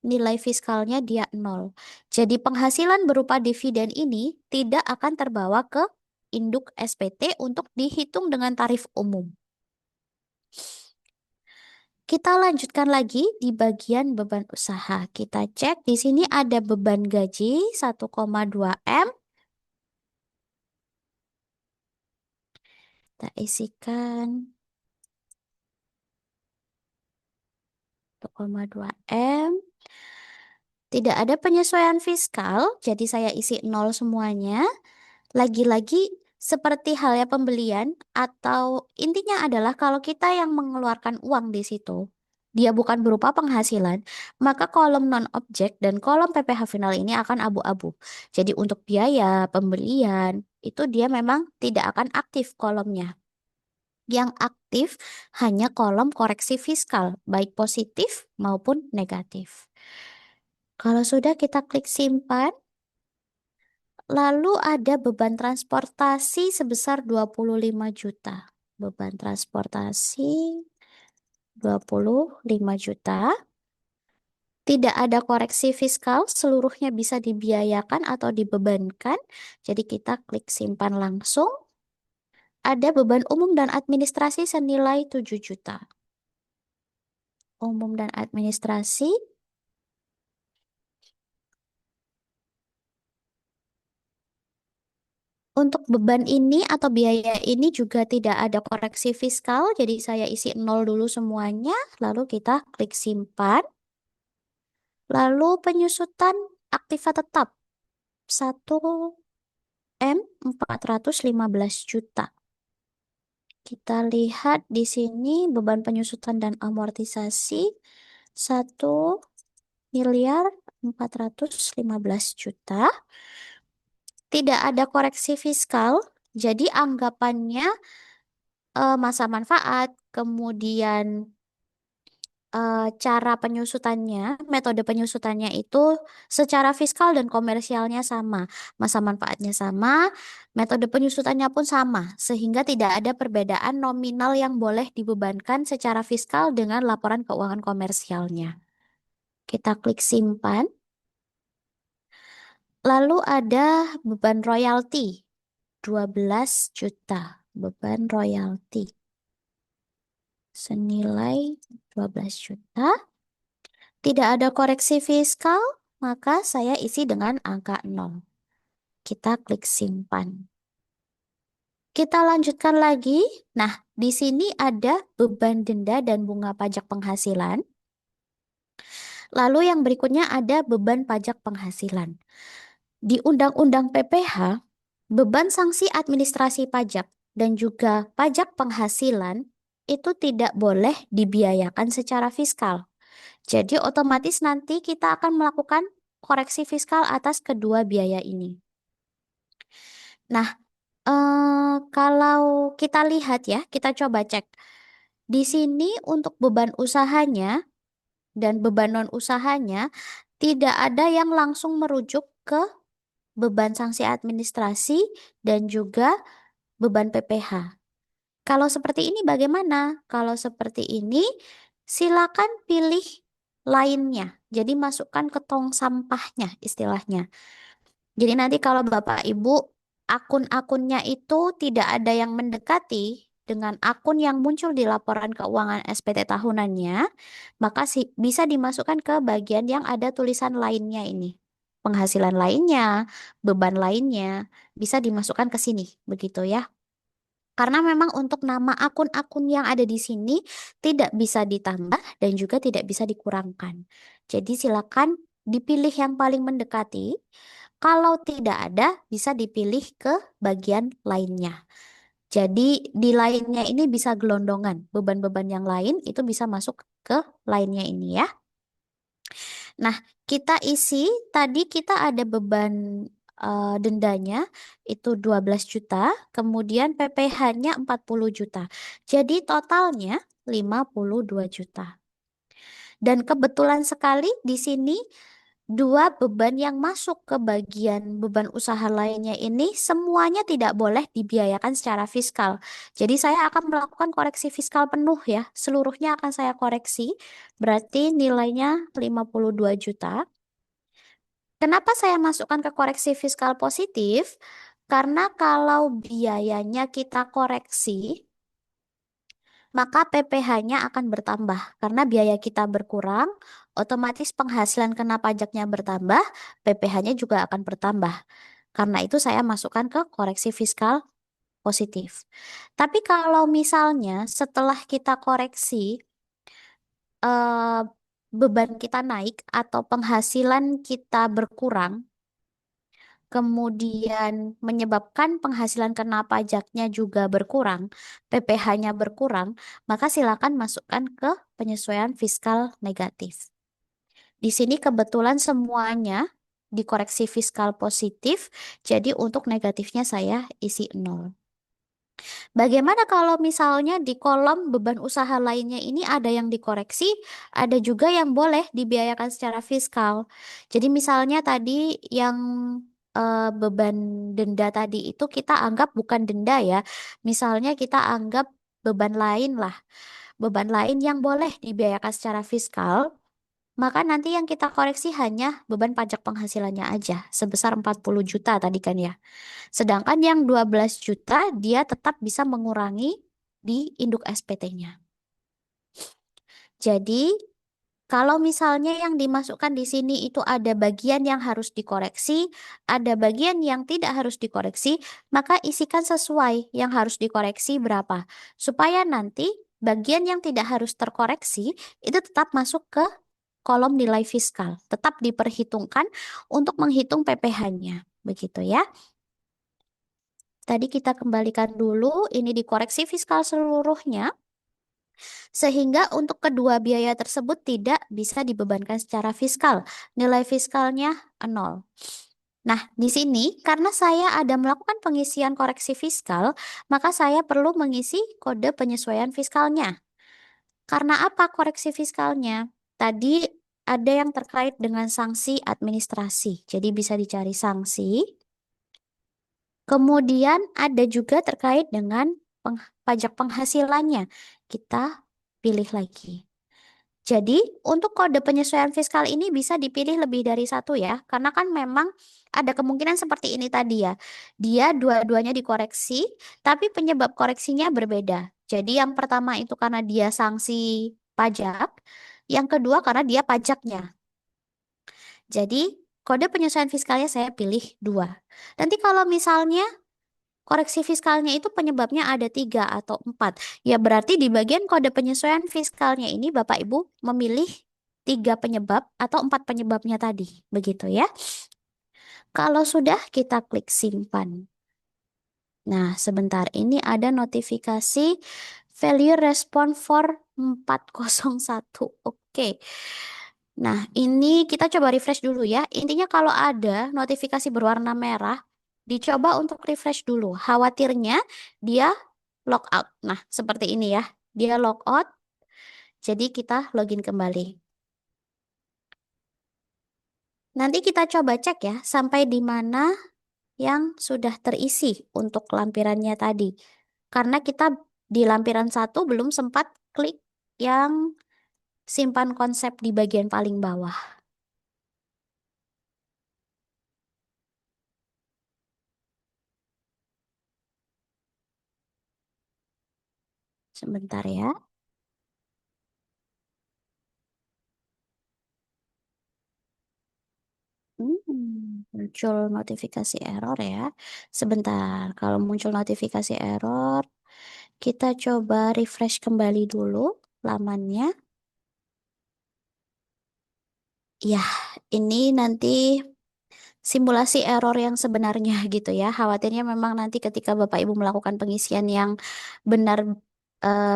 [SPEAKER 1] nilai fiskalnya dia 0. Jadi penghasilan berupa dividen ini tidak akan terbawa ke induk SPT untuk dihitung dengan tarif umum. Kita lanjutkan lagi di bagian beban usaha. Kita cek di sini ada beban gaji 1,2M. Kita isikan 1,2M. Tidak ada penyesuaian fiskal, jadi saya isi 0 semuanya. Lagi-lagi seperti halnya pembelian atau intinya adalah kalau kita yang mengeluarkan uang di situ, dia bukan berupa penghasilan, maka kolom non-objek dan kolom PPh final ini akan abu-abu. Jadi untuk biaya pembelian itu dia memang tidak akan aktif kolomnya. Yang aktif hanya kolom koreksi fiskal, baik positif maupun negatif. Kalau sudah kita klik simpan. Lalu ada beban transportasi sebesar 25 juta. Beban transportasi 25 juta. Tidak ada koreksi fiskal, seluruhnya bisa dibiayakan atau dibebankan. Jadi kita klik simpan langsung. Ada beban umum dan administrasi senilai 7 juta. umum dan administrasi. Untuk beban ini atau biaya ini juga tidak ada koreksi fiskal, jadi saya isi nol dulu semuanya, lalu kita klik simpan. Lalu penyusutan aktiva tetap 1 M 415 juta. Kita lihat di sini beban penyusutan dan amortisasi 1 miliar 415 juta. Tidak ada koreksi fiskal, jadi anggapannya masa manfaat, kemudian cara penyusutannya, metode penyusutannya itu secara fiskal dan komersialnya sama, masa manfaatnya sama, metode penyusutannya pun sama, sehingga tidak ada perbedaan nominal yang boleh dibebankan secara fiskal dengan laporan keuangan komersialnya. Kita klik simpan. Lalu ada beban royalti 12 juta, beban royalti senilai 12 juta. Tidak ada koreksi fiskal, maka saya isi dengan angka 0. Kita klik simpan. Kita lanjutkan lagi. Nah, di sini ada beban denda dan bunga pajak penghasilan. Lalu yang berikutnya ada beban pajak penghasilan. Di Undang-Undang PPH, beban sanksi administrasi pajak dan juga pajak penghasilan itu tidak boleh dibiayakan secara fiskal. Jadi otomatis nanti kita akan melakukan koreksi fiskal atas kedua biaya ini. Nah, kalau kita lihat ya, kita coba cek. Di sini untuk beban usahanya dan beban non usahanya tidak ada yang langsung merujuk ke beban sanksi administrasi dan juga beban PPH. Kalau seperti ini bagaimana? Kalau seperti ini silakan pilih lainnya. Jadi masukkan ke tong sampahnya istilahnya. Jadi nanti kalau Bapak Ibu akun-akunnya itu tidak ada yang mendekati dengan akun yang muncul di laporan keuangan SPT tahunannya, maka bisa dimasukkan ke bagian yang ada tulisan lainnya ini. Penghasilan lainnya, beban lainnya, bisa dimasukkan ke sini, begitu ya. Karena memang untuk nama akun-akun yang ada di sini tidak bisa ditambah dan juga tidak bisa dikurangkan. Jadi silakan dipilih yang paling mendekati. Kalau tidak ada, bisa dipilih ke bagian lainnya. Jadi di lainnya ini bisa gelondongan. Beban-beban yang lain itu bisa masuk ke lainnya ini ya. Nah, kita isi tadi kita ada beban dendanya itu 12 juta, kemudian PPh-nya 40 juta. Jadi totalnya 52 juta. Dan kebetulan sekali di sini dua beban yang masuk ke bagian beban usaha lainnya ini semuanya tidak boleh dibiayakan secara fiskal. Jadi saya akan melakukan koreksi fiskal penuh ya. Seluruhnya akan saya koreksi. Berarti nilainya 52 juta. Kenapa saya masukkan ke koreksi fiskal positif? Karena kalau biayanya kita koreksi, maka PPh-nya akan bertambah. Karena biaya kita berkurang, otomatis penghasilan kena pajaknya bertambah, PPh-nya juga akan bertambah. Karena itu saya masukkan ke koreksi fiskal positif. Tapi kalau misalnya setelah kita koreksi, eh, beban kita naik atau penghasilan kita berkurang, kemudian menyebabkan penghasilan kena pajaknya juga berkurang, PPh-nya berkurang, maka silakan masukkan ke penyesuaian fiskal negatif. Di sini kebetulan semuanya dikoreksi fiskal positif, jadi untuk negatifnya saya isi 0. Bagaimana kalau misalnya di kolom beban usaha lainnya ini ada yang dikoreksi, ada juga yang boleh dibiayakan secara fiskal. Jadi misalnya tadi yang beban denda tadi itu kita anggap bukan denda ya. Misalnya kita anggap beban lain lah. Beban lain yang boleh dibiayakan secara fiskal, maka nanti yang kita koreksi hanya beban pajak penghasilannya aja sebesar 40 juta tadi kan ya. Sedangkan yang 12 juta dia tetap bisa mengurangi di induk SPT-nya. Jadi Kalau misalnya yang dimasukkan di sini itu ada bagian yang harus dikoreksi, ada bagian yang tidak harus dikoreksi, maka isikan sesuai yang harus dikoreksi berapa. Supaya nanti bagian yang tidak harus terkoreksi itu tetap masuk ke kolom nilai fiskal. Tetap diperhitungkan untuk menghitung PPh-nya. Begitu ya. Tadi kita kembalikan dulu, ini dikoreksi fiskal seluruhnya. Sehingga untuk kedua biaya tersebut tidak bisa dibebankan secara fiskal. Nilai fiskalnya 0. Nah, di sini karena saya ada melakukan pengisian koreksi fiskal, maka saya perlu mengisi kode penyesuaian fiskalnya. Karena apa koreksi fiskalnya? Tadi ada yang terkait dengan sanksi administrasi. Jadi bisa dicari sanksi. Kemudian ada juga terkait dengan pajak penghasilannya. Kita pilih lagi. Jadi, untuk kode penyesuaian fiskal ini bisa dipilih lebih dari satu ya, karena kan memang ada kemungkinan seperti ini tadi ya. Dia dua-duanya dikoreksi, tapi penyebab koreksinya berbeda. Jadi, yang pertama itu karena dia sanksi pajak, yang kedua karena dia pajaknya. Jadi, kode penyesuaian fiskalnya saya pilih dua. Nanti kalau misalnya koreksi fiskalnya itu penyebabnya ada tiga atau empat. Ya berarti di bagian kode penyesuaian fiskalnya ini Bapak Ibu memilih tiga penyebab atau empat penyebabnya tadi. Begitu ya. Kalau sudah kita klik simpan. Nah sebentar ini ada notifikasi failure response for 401. Oke. Nah ini kita coba refresh dulu ya. Intinya kalau ada notifikasi berwarna merah, dicoba untuk refresh dulu. Khawatirnya dia logout. Nah, seperti ini ya. Dia logout, jadi kita login kembali. Nanti kita coba cek ya, sampai di mana yang sudah terisi untuk lampirannya tadi. Karena kita di lampiran satu belum sempat klik yang simpan konsep di bagian paling bawah. Sebentar ya. Muncul notifikasi error ya. Sebentar, kalau muncul notifikasi error, kita coba refresh kembali dulu lamannya. Ya, ini nanti simulasi error yang sebenarnya gitu ya. Khawatirnya memang nanti ketika Bapak Ibu melakukan pengisian yang benar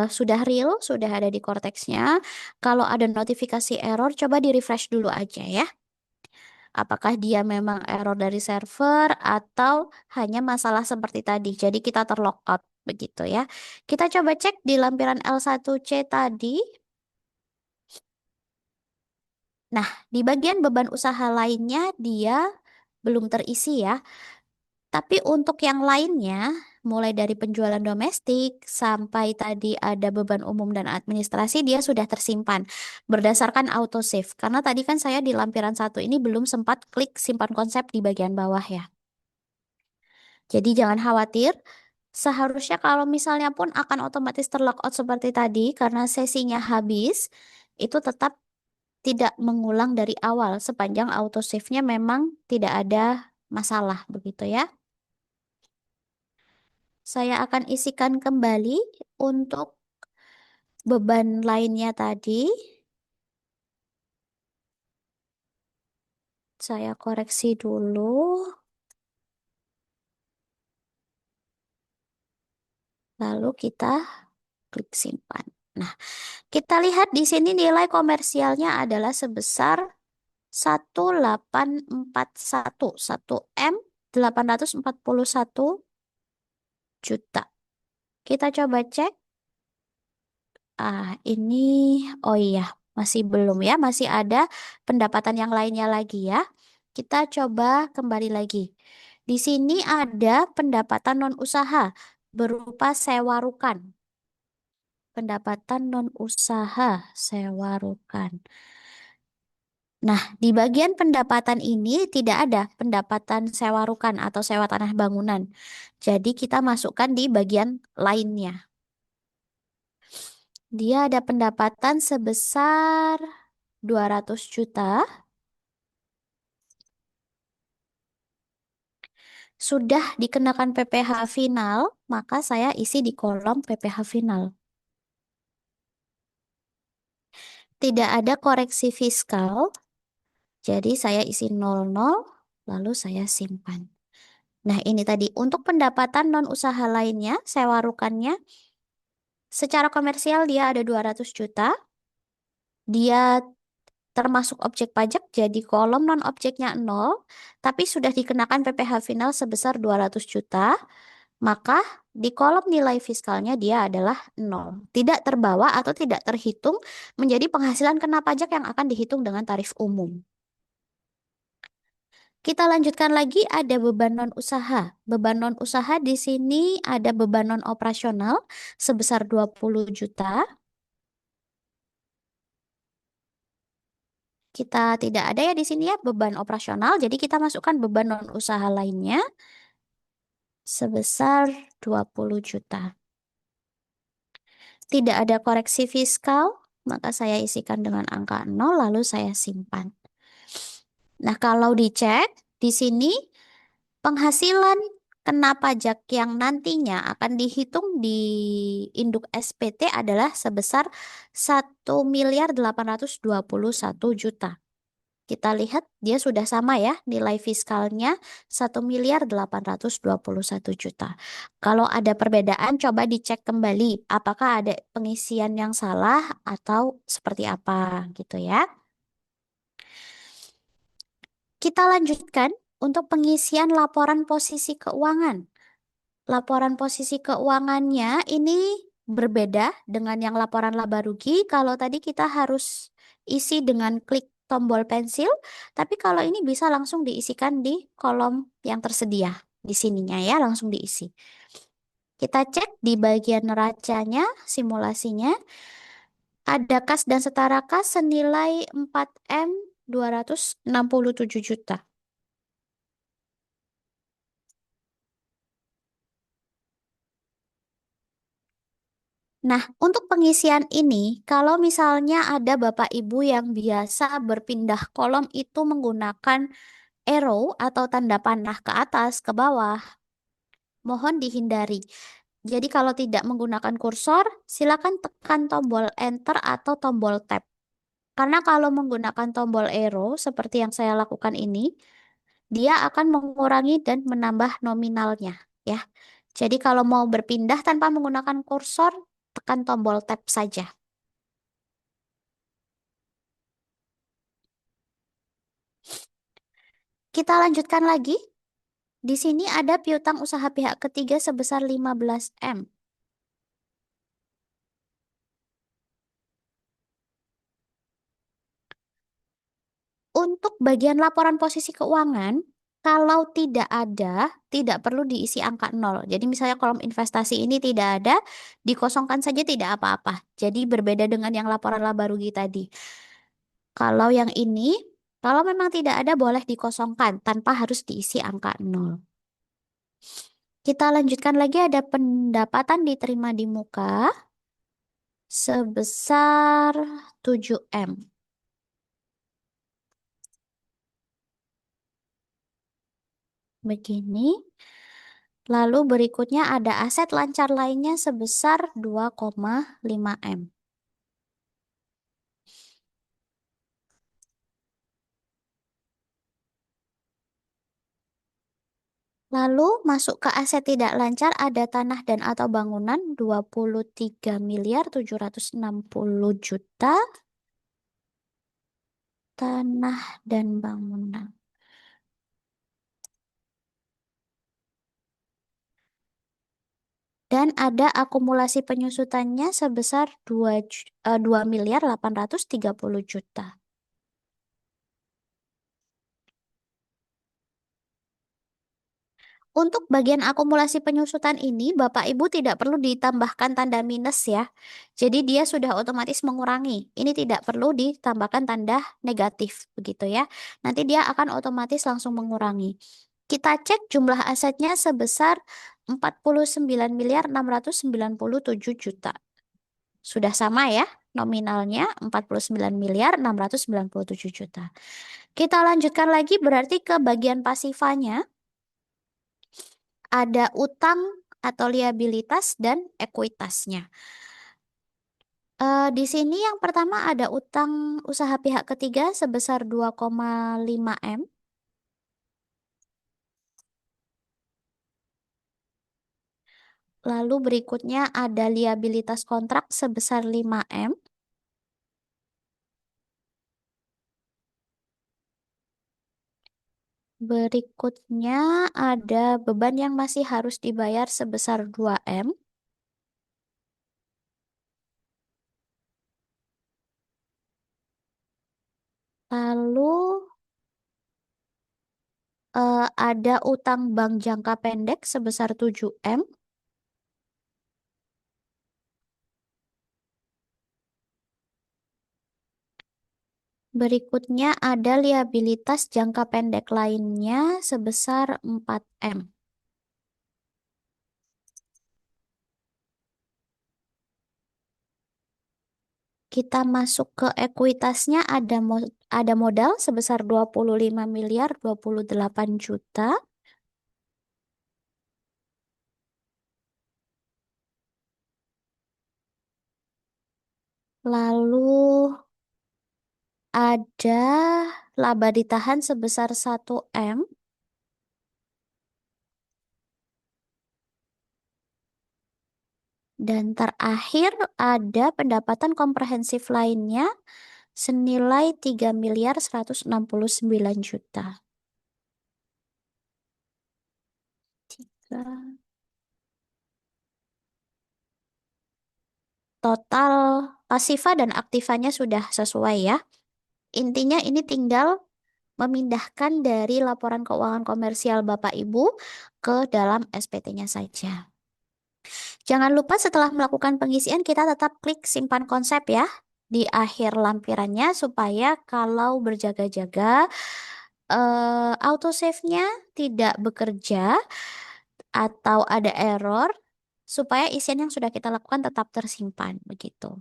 [SPEAKER 1] sudah real, sudah ada di Cortex-nya. Kalau ada notifikasi error, coba di refresh dulu aja ya. Apakah dia memang error dari server atau hanya masalah seperti tadi. Jadi kita terlogout begitu ya. Kita coba cek di lampiran L1C tadi. Nah, di bagian beban usaha lainnya dia belum terisi ya. Tapi untuk yang lainnya, mulai dari penjualan domestik sampai tadi ada beban umum dan administrasi, dia sudah tersimpan berdasarkan autosave. Karena tadi kan saya di lampiran satu ini belum sempat klik simpan konsep di bagian bawah ya. Jadi jangan khawatir, seharusnya kalau misalnya pun akan otomatis terlogout seperti tadi karena sesinya habis, itu tetap tidak mengulang dari awal sepanjang autosave-nya memang tidak ada masalah begitu ya. Saya akan isikan kembali untuk beban lainnya tadi. Saya koreksi dulu, lalu kita klik simpan. Nah, kita lihat di sini nilai komersialnya adalah sebesar 1841, 1.841 juta. Kita coba cek. Ini, oh iya, masih belum ya, masih ada pendapatan yang lainnya lagi ya. Kita coba kembali lagi. Di sini ada pendapatan non-usaha berupa sewa rukan. Pendapatan non-usaha sewa rukan. Nah, di bagian pendapatan ini tidak ada pendapatan sewa rukan atau sewa tanah bangunan. Jadi kita masukkan di bagian lainnya. Dia ada pendapatan sebesar 200 juta. Sudah dikenakan PPh final, maka saya isi di kolom PPh final. Tidak ada koreksi fiskal, jadi saya isi 00, lalu saya simpan. Nah, ini tadi untuk pendapatan non usaha lainnya, sewa rukannya, secara komersial dia ada 200 juta. Dia termasuk objek pajak, jadi kolom non objeknya 0, tapi sudah dikenakan PPh final sebesar 200 juta, maka di kolom nilai fiskalnya dia adalah 0. Tidak terbawa atau tidak terhitung menjadi penghasilan kena pajak yang akan dihitung dengan tarif umum. Kita lanjutkan lagi, ada beban non usaha. Beban non usaha di sini ada beban non operasional sebesar 20 juta. Kita tidak ada ya di sini ya beban operasional, jadi kita masukkan beban non usaha lainnya sebesar 20 juta. Tidak ada koreksi fiskal, maka saya isikan dengan angka 0 lalu saya simpan. Nah, kalau dicek di sini penghasilan kena pajak yang nantinya akan dihitung di induk SPT adalah sebesar 1.821.000.000. Kita lihat dia sudah sama ya, nilai fiskalnya 1.821.000.000. Kalau ada perbedaan, coba dicek kembali apakah ada pengisian yang salah atau seperti apa gitu ya. Kita lanjutkan untuk pengisian laporan posisi keuangan. Laporan posisi keuangannya ini berbeda dengan yang laporan laba rugi. Kalau tadi kita harus isi dengan klik tombol pensil, tapi kalau ini bisa langsung diisikan di kolom yang tersedia di sininya ya, langsung diisi. Kita cek di bagian neracanya, simulasinya, ada kas dan setara kas senilai 4.267 juta. Nah, untuk pengisian ini, kalau misalnya ada Bapak Ibu yang biasa berpindah kolom itu menggunakan arrow atau tanda panah ke atas, ke bawah, mohon dihindari. Jadi kalau tidak menggunakan kursor, silakan tekan tombol Enter atau tombol Tab. Karena kalau menggunakan tombol arrow seperti yang saya lakukan ini, dia akan mengurangi dan menambah nominalnya, ya. Jadi kalau mau berpindah tanpa menggunakan kursor, tekan tombol Tab saja. Kita lanjutkan lagi. Di sini ada piutang usaha pihak ketiga sebesar 15M. Untuk bagian laporan posisi keuangan, kalau tidak ada, tidak perlu diisi angka 0. Jadi misalnya kolom investasi ini tidak ada, dikosongkan saja tidak apa-apa. Jadi berbeda dengan yang laporan laba rugi tadi. Kalau yang ini, kalau memang tidak ada boleh dikosongkan tanpa harus diisi angka 0. Kita lanjutkan lagi, ada pendapatan diterima di muka sebesar 7M. Begini. Lalu berikutnya ada aset lancar lainnya sebesar 2,5M. Lalu masuk ke aset tidak lancar ada tanah dan atau bangunan 23.760.000.000. Tanah dan bangunan. Dan ada akumulasi penyusutannya sebesar 2.830.000.000. Untuk bagian akumulasi penyusutan ini, Bapak Ibu tidak perlu ditambahkan tanda minus ya. Jadi dia sudah otomatis mengurangi. Ini tidak perlu ditambahkan tanda negatif begitu ya. Nanti dia akan otomatis langsung mengurangi. Kita cek jumlah asetnya sebesar 49.697.000.000. Sudah sama ya nominalnya 49.697 juta. Kita lanjutkan lagi berarti ke bagian pasifanya. Ada utang atau liabilitas dan ekuitasnya. Di sini yang pertama ada utang usaha pihak ketiga sebesar 2,5 M. Lalu berikutnya ada liabilitas kontrak sebesar 5 M. Berikutnya ada beban yang masih harus dibayar sebesar 2 M. Lalu ada utang bank jangka pendek sebesar 7 M. Berikutnya ada liabilitas jangka pendek lainnya sebesar 4 M. Kita masuk ke ekuitasnya ada modal sebesar 25.028 juta. Lalu ada laba ditahan sebesar 1 M. Dan terakhir ada pendapatan komprehensif lainnya senilai 3.169 juta. Tiga. Total pasifa dan aktifanya sudah sesuai ya. Intinya ini tinggal memindahkan dari laporan keuangan komersial Bapak Ibu ke dalam SPT-nya saja. Jangan lupa setelah melakukan pengisian kita tetap klik simpan konsep ya di akhir lampirannya supaya kalau berjaga-jaga autosave-nya tidak bekerja atau ada error supaya isian yang sudah kita lakukan tetap tersimpan begitu.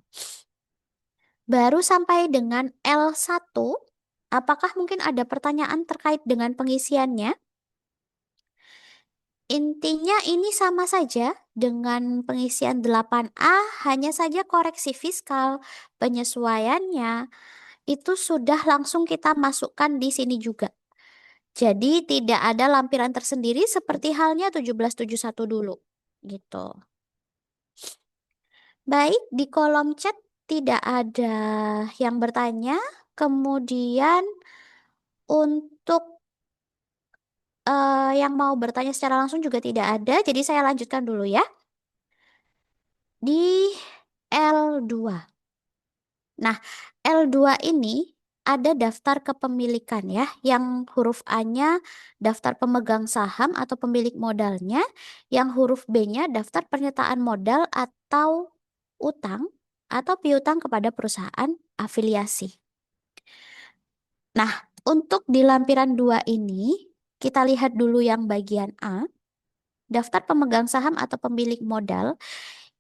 [SPEAKER 1] Baru sampai dengan L1, apakah mungkin ada pertanyaan terkait dengan pengisiannya? Intinya ini sama saja dengan pengisian 8A, hanya saja koreksi fiskal, penyesuaiannya itu sudah langsung kita masukkan di sini juga. Jadi tidak ada lampiran tersendiri seperti halnya 1771 dulu. Gitu. Baik, di kolom chat tidak ada yang bertanya. Kemudian untuk yang mau bertanya secara langsung juga tidak ada. Jadi saya lanjutkan dulu ya. Di L2. Nah, L2 ini ada daftar kepemilikan ya, yang huruf A-nya daftar pemegang saham atau pemilik modalnya, yang huruf B-nya daftar pernyataan modal atau utang atau piutang kepada perusahaan afiliasi. Nah, untuk di lampiran 2 ini, kita lihat dulu yang bagian A, daftar pemegang saham atau pemilik modal.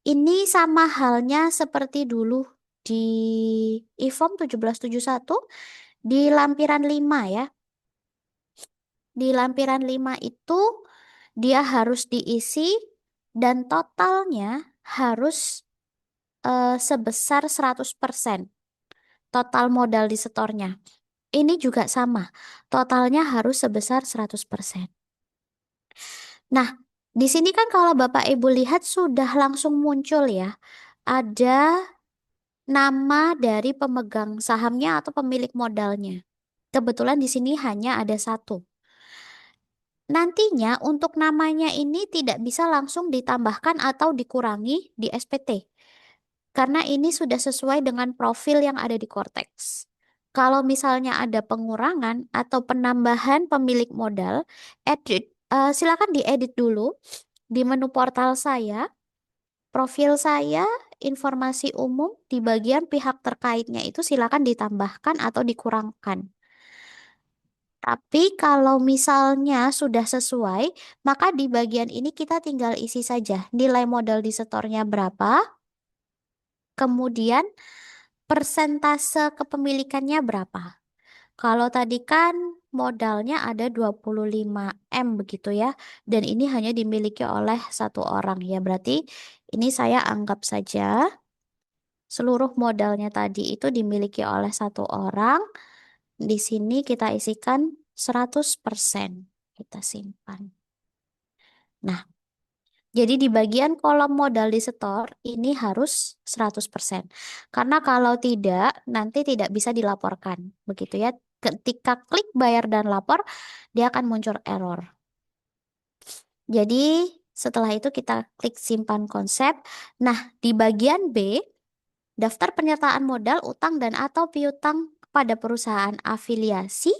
[SPEAKER 1] Ini sama halnya seperti dulu di IFOM 1771 di lampiran 5 ya. Di lampiran 5 itu dia harus diisi dan totalnya harus sebesar 100%. Total modal di setornya. Ini juga sama. Totalnya harus sebesar 100%. Nah, di sini kan kalau Bapak Ibu lihat sudah langsung muncul ya. Ada nama dari pemegang sahamnya atau pemilik modalnya. Kebetulan di sini hanya ada satu. Nantinya untuk namanya ini tidak bisa langsung ditambahkan atau dikurangi di SPT. Karena ini sudah sesuai dengan profil yang ada di Cortex. Kalau misalnya ada pengurangan atau penambahan pemilik modal, silakan diedit dulu di menu portal saya, profil saya, informasi umum di bagian pihak terkaitnya itu silakan ditambahkan atau dikurangkan. Tapi kalau misalnya sudah sesuai, maka di bagian ini kita tinggal isi saja nilai modal di setornya berapa, kemudian persentase kepemilikannya berapa? Kalau tadi kan modalnya ada 25 M begitu ya. Dan ini hanya dimiliki oleh satu orang ya. Berarti ini saya anggap saja seluruh modalnya tadi itu dimiliki oleh satu orang. Di sini kita isikan 100%. Kita simpan. Nah, jadi di bagian kolom modal di setor ini harus 100%. Karena kalau tidak, nanti tidak bisa dilaporkan. Begitu ya. Ketika klik bayar dan lapor, dia akan muncul error. Jadi setelah itu kita klik simpan konsep. Nah, di bagian B, daftar penyertaan modal, utang dan atau piutang pada perusahaan afiliasi,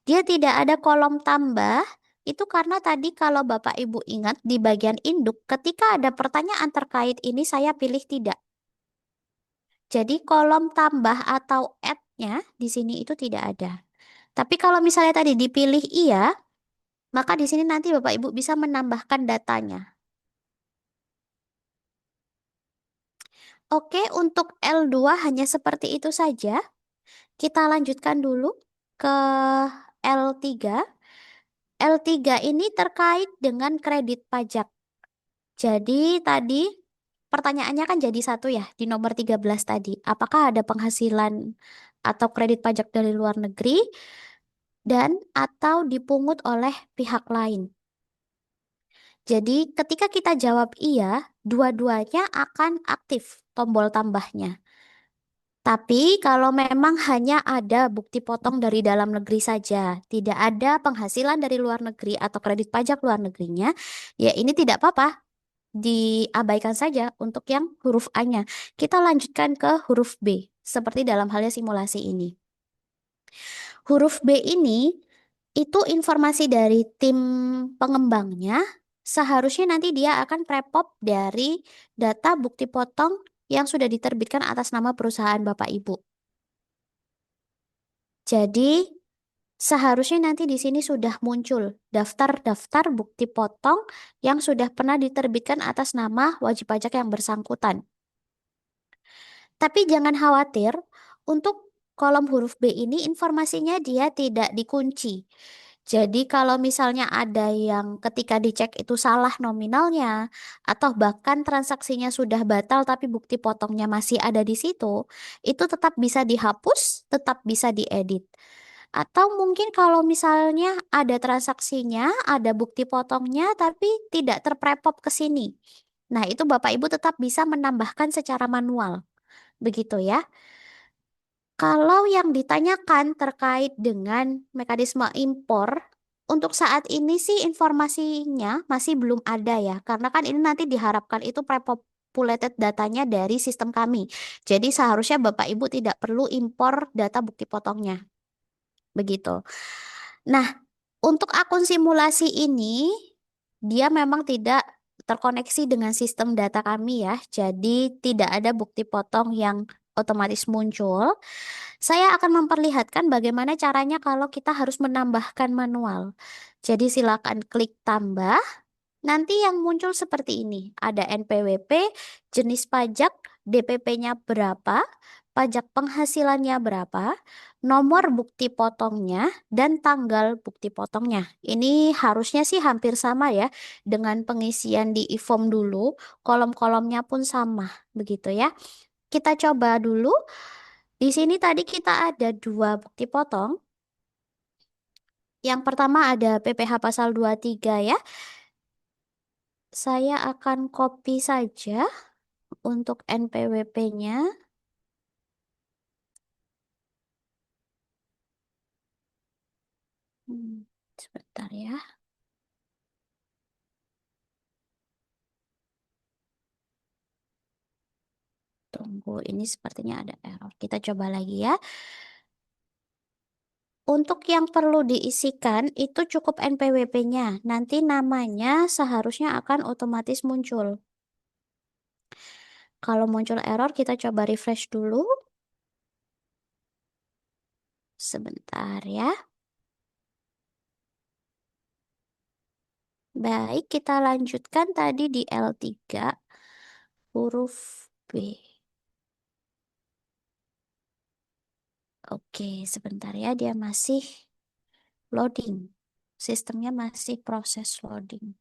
[SPEAKER 1] dia tidak ada kolom tambah. Itu karena tadi kalau Bapak Ibu ingat di bagian induk, ketika ada pertanyaan terkait ini saya pilih tidak. Jadi kolom tambah atau add-nya di sini itu tidak ada. Tapi kalau misalnya tadi dipilih iya, maka di sini nanti Bapak Ibu bisa menambahkan datanya. Oke, untuk L2 hanya seperti itu saja. Kita lanjutkan dulu ke L3. L3 ini terkait dengan kredit pajak. Jadi tadi pertanyaannya kan jadi satu ya di nomor 13 tadi. Apakah ada penghasilan atau kredit pajak dari luar negeri dan atau dipungut oleh pihak lain? Jadi ketika kita jawab iya, dua-duanya akan aktif tombol tambahnya. Tapi kalau memang hanya ada bukti potong dari dalam negeri saja, tidak ada penghasilan dari luar negeri atau kredit pajak luar negerinya, ya ini tidak apa-apa, diabaikan saja untuk yang huruf A-nya. Kita lanjutkan ke huruf B, seperti dalam halnya simulasi ini. Huruf B ini itu informasi dari tim pengembangnya, seharusnya nanti dia akan prepop dari data bukti potong yang sudah diterbitkan atas nama perusahaan Bapak Ibu. Jadi, seharusnya nanti di sini sudah muncul daftar-daftar bukti potong yang sudah pernah diterbitkan atas nama wajib pajak yang bersangkutan. Tapi jangan khawatir, untuk kolom huruf B ini informasinya dia tidak dikunci. Jadi kalau misalnya ada yang ketika dicek itu salah nominalnya, atau bahkan transaksinya sudah batal tapi bukti potongnya masih ada di situ, itu tetap bisa dihapus, tetap bisa diedit. Atau mungkin kalau misalnya ada transaksinya, ada bukti potongnya, tapi tidak terprepop ke sini. Nah, itu Bapak Ibu tetap bisa menambahkan secara manual. Begitu ya. Kalau yang ditanyakan terkait dengan mekanisme impor, untuk saat ini sih informasinya masih belum ada ya. Karena kan ini nanti diharapkan itu prepopulated datanya dari sistem kami. Jadi seharusnya Bapak Ibu tidak perlu impor data bukti potongnya. Begitu. Nah, untuk akun simulasi ini, dia memang tidak terkoneksi dengan sistem data kami ya. Jadi tidak ada bukti potong yang otomatis muncul. Saya akan memperlihatkan bagaimana caranya kalau kita harus menambahkan manual. Jadi silakan klik tambah. Nanti yang muncul seperti ini. Ada NPWP, jenis pajak, DPP-nya berapa, pajak penghasilannya berapa, nomor bukti potongnya, dan tanggal bukti potongnya. Ini harusnya sih hampir sama ya dengan pengisian di e-form dulu. Kolom-kolomnya pun sama, begitu ya. Kita coba dulu. Di sini tadi kita ada dua bukti potong. Yang pertama ada PPh pasal 23 ya. Saya akan copy saja untuk NPWP-nya. Sebentar ya. Tunggu, ini sepertinya ada error. Kita coba lagi ya. Untuk yang perlu diisikan itu cukup NPWP-nya. Nanti namanya seharusnya akan otomatis muncul. Kalau muncul error, kita coba refresh dulu. Sebentar ya. Baik, kita lanjutkan tadi di L3 huruf B. Oke, sebentar ya, dia masih loading. Sistemnya masih proses loading.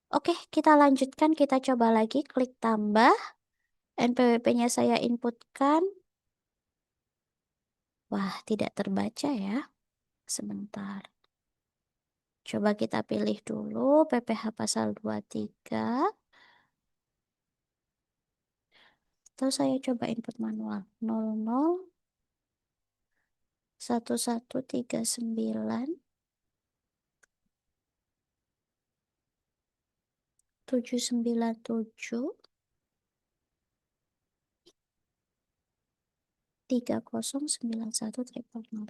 [SPEAKER 1] Oke, kita lanjutkan. Kita coba lagi klik tambah. NPWP-nya saya inputkan. Wah, tidak terbaca ya. Sebentar. Coba kita pilih dulu PPh pasal 23. Atau saya coba input manual. 001139 797 3091 triple 0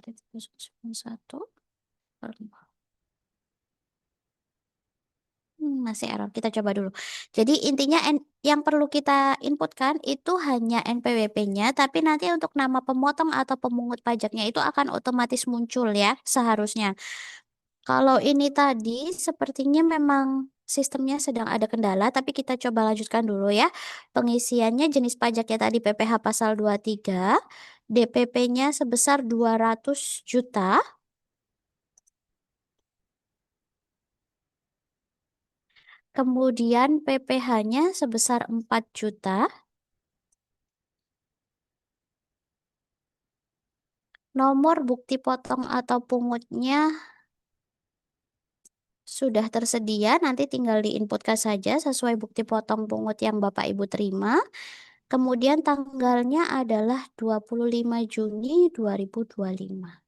[SPEAKER 1] masih error. Kita coba dulu. Jadi intinya yang perlu kita inputkan itu hanya NPWP-nya, tapi nanti untuk nama pemotong atau pemungut pajaknya itu akan otomatis muncul ya, seharusnya. Kalau ini tadi sepertinya memang sistemnya sedang ada kendala, tapi kita coba lanjutkan dulu ya. Pengisiannya jenis pajaknya tadi PPh pasal 23, DPP-nya sebesar 200 juta. Kemudian PPh-nya sebesar 4 juta. Nomor bukti potong atau pungutnya sudah tersedia, nanti tinggal diinputkan saja sesuai bukti potong pungut yang Bapak Ibu terima. Kemudian tanggalnya adalah 25 Juni 2025.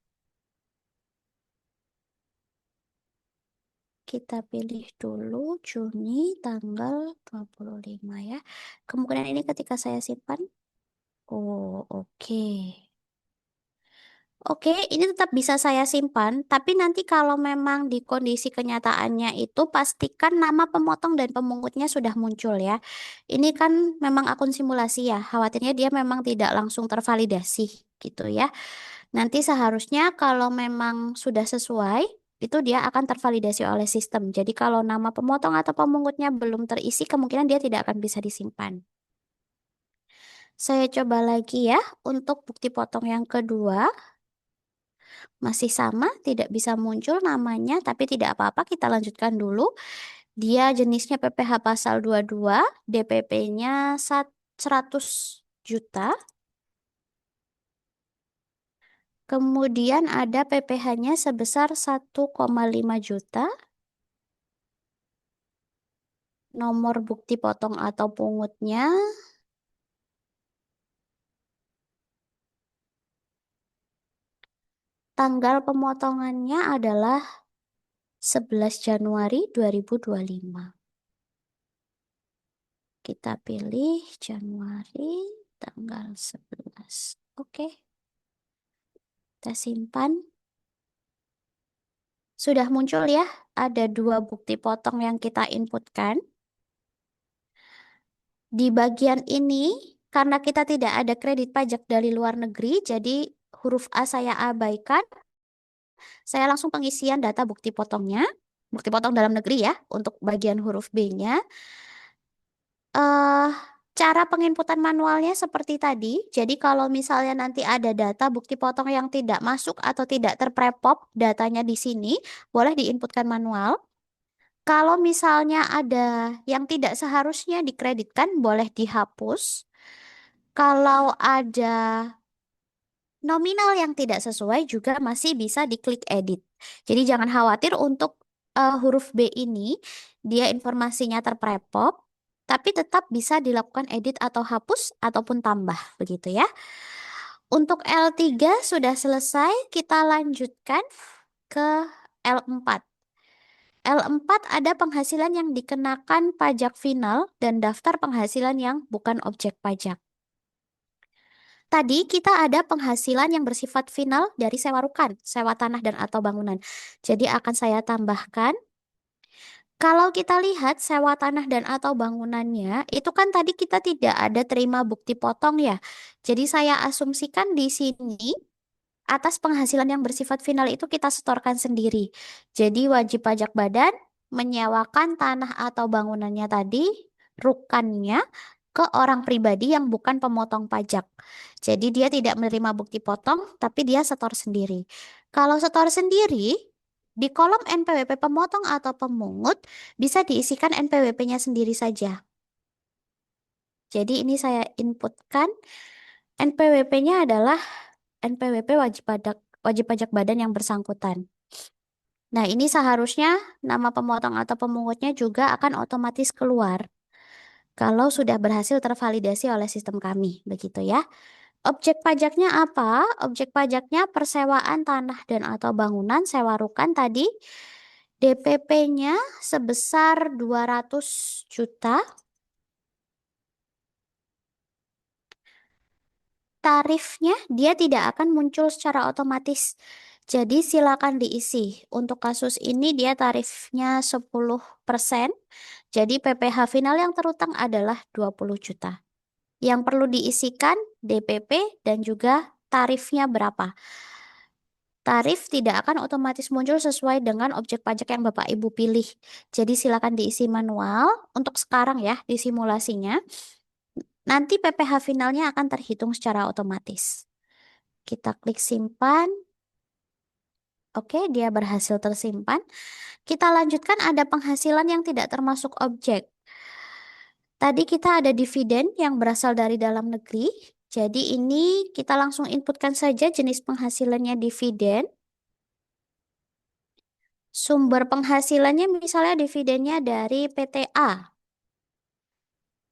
[SPEAKER 1] Kita pilih dulu Juni tanggal 25 ya. Kemungkinan ini ketika saya simpan. Oh, oke. Oke, ini tetap bisa saya simpan, tapi nanti kalau memang di kondisi kenyataannya itu pastikan nama pemotong dan pemungutnya sudah muncul ya. Ini kan memang akun simulasi ya, khawatirnya dia memang tidak langsung tervalidasi gitu ya. Nanti seharusnya kalau memang sudah sesuai, itu dia akan tervalidasi oleh sistem. Jadi kalau nama pemotong atau pemungutnya belum terisi, kemungkinan dia tidak akan bisa disimpan. Saya coba lagi ya, untuk bukti potong yang kedua. Masih sama, tidak bisa muncul namanya, tapi tidak apa-apa, kita lanjutkan dulu. Dia jenisnya PPh pasal 22, DPP-nya 100 juta. Kemudian ada PPh-nya sebesar 1,5 juta. Nomor bukti potong atau pungutnya tanggal pemotongannya adalah 11 Januari 2025. Kita pilih Januari tanggal 11. Oke. Kita simpan. Sudah muncul ya, ada dua bukti potong yang kita inputkan. Di bagian ini, karena kita tidak ada kredit pajak dari luar negeri, jadi huruf A saya abaikan. Saya langsung pengisian data bukti potongnya. Bukti potong dalam negeri ya, untuk bagian huruf B-nya. eh Cara penginputan manualnya seperti tadi. Jadi kalau misalnya nanti ada data bukti potong yang tidak masuk atau tidak terprepop datanya di sini, boleh diinputkan manual. Kalau misalnya ada yang tidak seharusnya dikreditkan, boleh dihapus. Kalau ada nominal yang tidak sesuai juga masih bisa diklik edit. Jadi jangan khawatir untuk huruf B ini, dia informasinya terprepop, tapi tetap bisa dilakukan edit atau hapus ataupun tambah, begitu ya. Untuk L3 sudah selesai, kita lanjutkan ke L4. L4 ada penghasilan yang dikenakan pajak final dan daftar penghasilan yang bukan objek pajak. Tadi kita ada penghasilan yang bersifat final dari sewa rukan, sewa tanah dan atau bangunan. Jadi akan saya tambahkan. Kalau kita lihat sewa tanah dan atau bangunannya, itu kan tadi kita tidak ada terima bukti potong ya. Jadi saya asumsikan di sini atas penghasilan yang bersifat final itu kita setorkan sendiri. Jadi wajib pajak badan menyewakan tanah atau bangunannya tadi, rukannya, ke orang pribadi yang bukan pemotong pajak. Jadi dia tidak menerima bukti potong, tapi dia setor sendiri. Kalau setor sendiri, di kolom NPWP pemotong atau pemungut bisa diisikan NPWP-nya sendiri saja. Jadi ini saya inputkan NPWP-nya adalah NPWP wajib pajak badan yang bersangkutan. Nah, ini seharusnya nama pemotong atau pemungutnya juga akan otomatis keluar kalau sudah berhasil tervalidasi oleh sistem kami, begitu ya. Objek pajaknya apa? Objek pajaknya persewaan tanah dan atau bangunan sewa rukan tadi. DPP-nya sebesar 200 juta. Tarifnya dia tidak akan muncul secara otomatis. Jadi silakan diisi. Untuk kasus ini dia tarifnya 10%. Jadi PPh final yang terutang adalah 20 juta. Yang perlu diisikan DPP dan juga tarifnya berapa. Tarif tidak akan otomatis muncul sesuai dengan objek pajak yang Bapak Ibu pilih. Jadi silakan diisi manual untuk sekarang ya di simulasinya. Nanti PPh finalnya akan terhitung secara otomatis. Kita klik simpan. Oke, dia berhasil tersimpan. Kita lanjutkan ada penghasilan yang tidak termasuk objek. Tadi kita ada dividen yang berasal dari dalam negeri. Jadi ini kita langsung inputkan saja jenis penghasilannya dividen. Sumber penghasilannya misalnya dividennya dari PTA.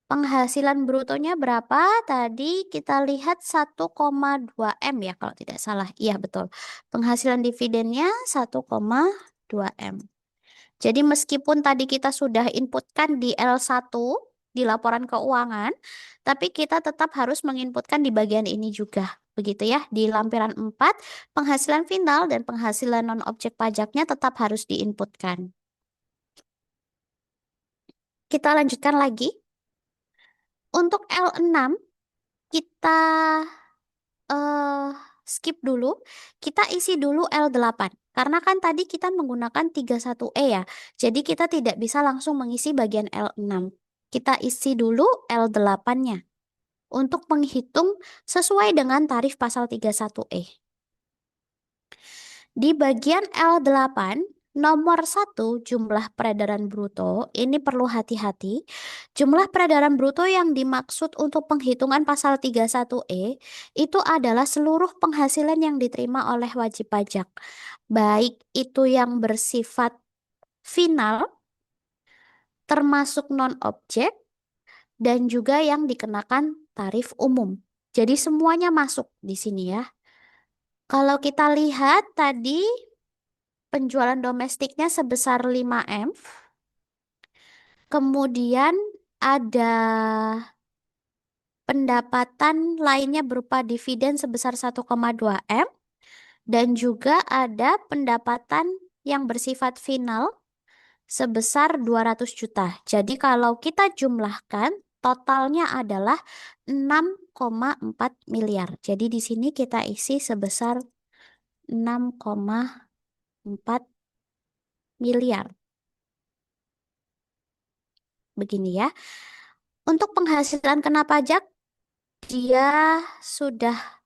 [SPEAKER 1] Penghasilan brutonya berapa? Tadi kita lihat 1,2 M ya kalau tidak salah. Iya betul. Penghasilan dividennya 1,2 M. Jadi meskipun tadi kita sudah inputkan di L1 di laporan keuangan, tapi kita tetap harus menginputkan di bagian ini juga. Begitu ya, di lampiran 4, penghasilan final dan penghasilan non-objek pajaknya tetap harus diinputkan. Kita lanjutkan lagi. Untuk L6, kita eh skip dulu. Kita isi dulu L8. Karena kan tadi kita menggunakan 31E ya. Jadi kita tidak bisa langsung mengisi bagian L6. Kita isi dulu L8-nya untuk menghitung sesuai dengan tarif pasal 31E. Di bagian L8, nomor 1 jumlah peredaran bruto, ini perlu hati-hati. Jumlah peredaran bruto yang dimaksud untuk penghitungan pasal 31E itu adalah seluruh penghasilan yang diterima oleh wajib pajak. Baik itu yang bersifat final, termasuk non-objek, dan juga yang dikenakan tarif umum. Jadi semuanya masuk di sini ya. Kalau kita lihat tadi penjualan domestiknya sebesar 5M. Kemudian ada pendapatan lainnya berupa dividen sebesar 1,2 M. Dan juga ada pendapatan yang bersifat final sebesar 200 juta. Jadi kalau kita jumlahkan, totalnya adalah 6,4 miliar. Jadi di sini kita isi sebesar 6,4 miliar. Begini ya. Untuk penghasilan kena pajak, dia sudah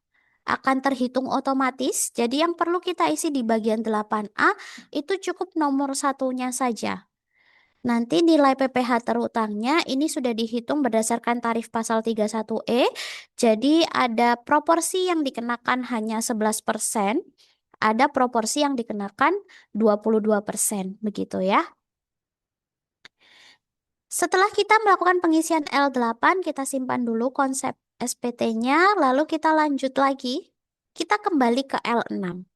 [SPEAKER 1] akan terhitung otomatis. Jadi yang perlu kita isi di bagian 8A itu cukup nomor satunya saja. Nanti nilai PPh terutangnya ini sudah dihitung berdasarkan tarif pasal 31E. Jadi ada proporsi yang dikenakan hanya 11%, ada proporsi yang dikenakan 22%, begitu ya. Setelah kita melakukan pengisian L8, kita simpan dulu konsep SPT-nya, lalu kita lanjut lagi. Kita kembali ke L6.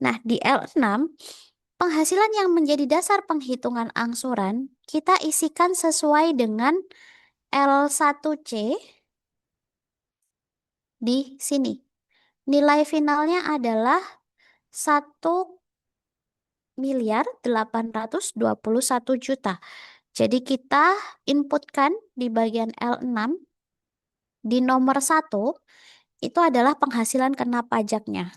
[SPEAKER 1] Nah, di L6, penghasilan yang menjadi dasar penghitungan angsuran, kita isikan sesuai dengan L1C di sini. Nilai finalnya adalah 1.821 juta. Jadi kita inputkan di bagian L6 di nomor 1 itu adalah penghasilan kena pajaknya.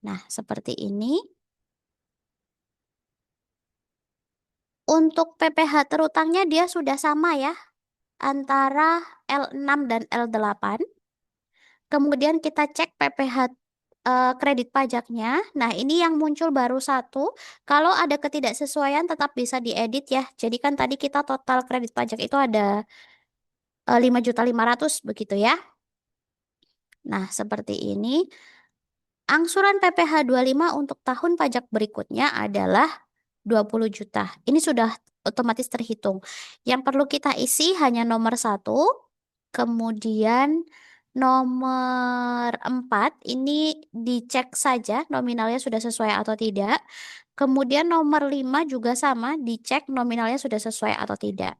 [SPEAKER 1] Nah, seperti ini. Untuk PPh terutangnya dia sudah sama ya, antara L6 dan L8. Kemudian kita cek PPh kredit pajaknya. Nah, ini yang muncul baru satu. Kalau ada ketidaksesuaian tetap bisa diedit ya. Jadi kan tadi kita total kredit pajak itu ada 5.500.000 begitu ya. Nah, seperti ini. Angsuran PPh lima untuk tahun pajak berikutnya adalah 20 juta. Ini sudah otomatis terhitung. Yang perlu kita isi hanya nomor satu, kemudian nomor 4 ini dicek saja nominalnya sudah sesuai atau tidak. Kemudian nomor 5 juga sama, dicek nominalnya sudah sesuai atau tidak.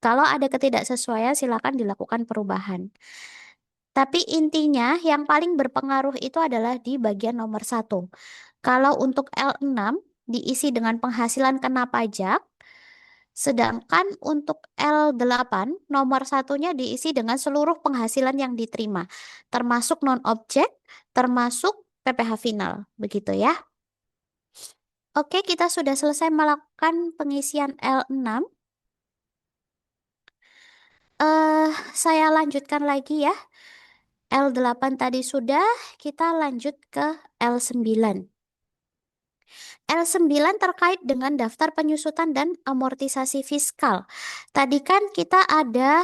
[SPEAKER 1] Kalau ada ketidaksesuaian, silakan dilakukan perubahan. Tapi intinya yang paling berpengaruh itu adalah di bagian nomor satu. Kalau untuk L6 diisi dengan penghasilan kena pajak, sedangkan untuk L8 nomor satunya diisi dengan seluruh penghasilan yang diterima, termasuk non-objek, termasuk PPh final. Begitu ya. Oke, kita sudah selesai melakukan pengisian L6. Saya lanjutkan lagi ya. L8 tadi sudah, kita lanjut ke L9. L9 terkait dengan daftar penyusutan dan amortisasi fiskal. Tadi kan kita ada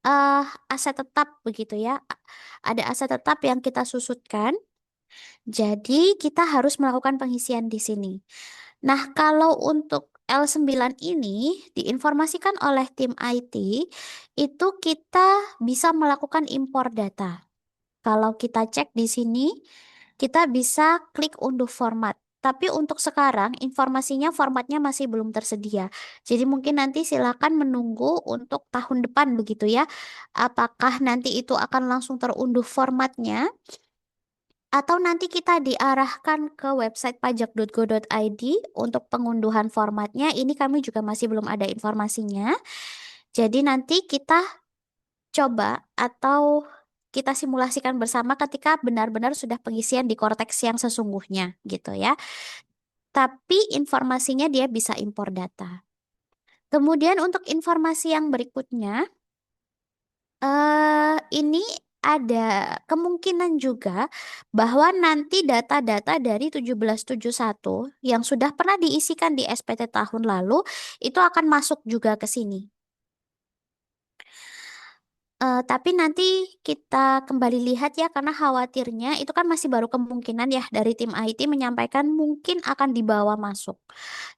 [SPEAKER 1] eh, aset tetap begitu ya. Ada aset tetap yang kita susutkan. Jadi kita harus melakukan pengisian di sini. Nah, kalau untuk L9 ini diinformasikan oleh tim IT, itu kita bisa melakukan impor data. Kalau kita cek di sini, kita bisa klik unduh format. Tapi untuk sekarang, informasinya formatnya masih belum tersedia. Jadi mungkin nanti silakan menunggu untuk tahun depan begitu ya. Apakah nanti itu akan langsung terunduh formatnya? Atau nanti kita diarahkan ke website pajak.go.id untuk pengunduhan formatnya. Ini kami juga masih belum ada informasinya. Jadi nanti kita coba atau kita simulasikan bersama ketika benar-benar sudah pengisian di Cortex yang sesungguhnya gitu ya. Tapi informasinya dia bisa impor data. Kemudian untuk informasi yang berikutnya, ini ada kemungkinan juga bahwa nanti data-data dari 1771 yang sudah pernah diisikan di SPT tahun lalu itu akan masuk juga ke sini. Tapi nanti kita kembali lihat ya, karena khawatirnya itu kan masih baru kemungkinan ya dari tim IT menyampaikan mungkin akan dibawa masuk.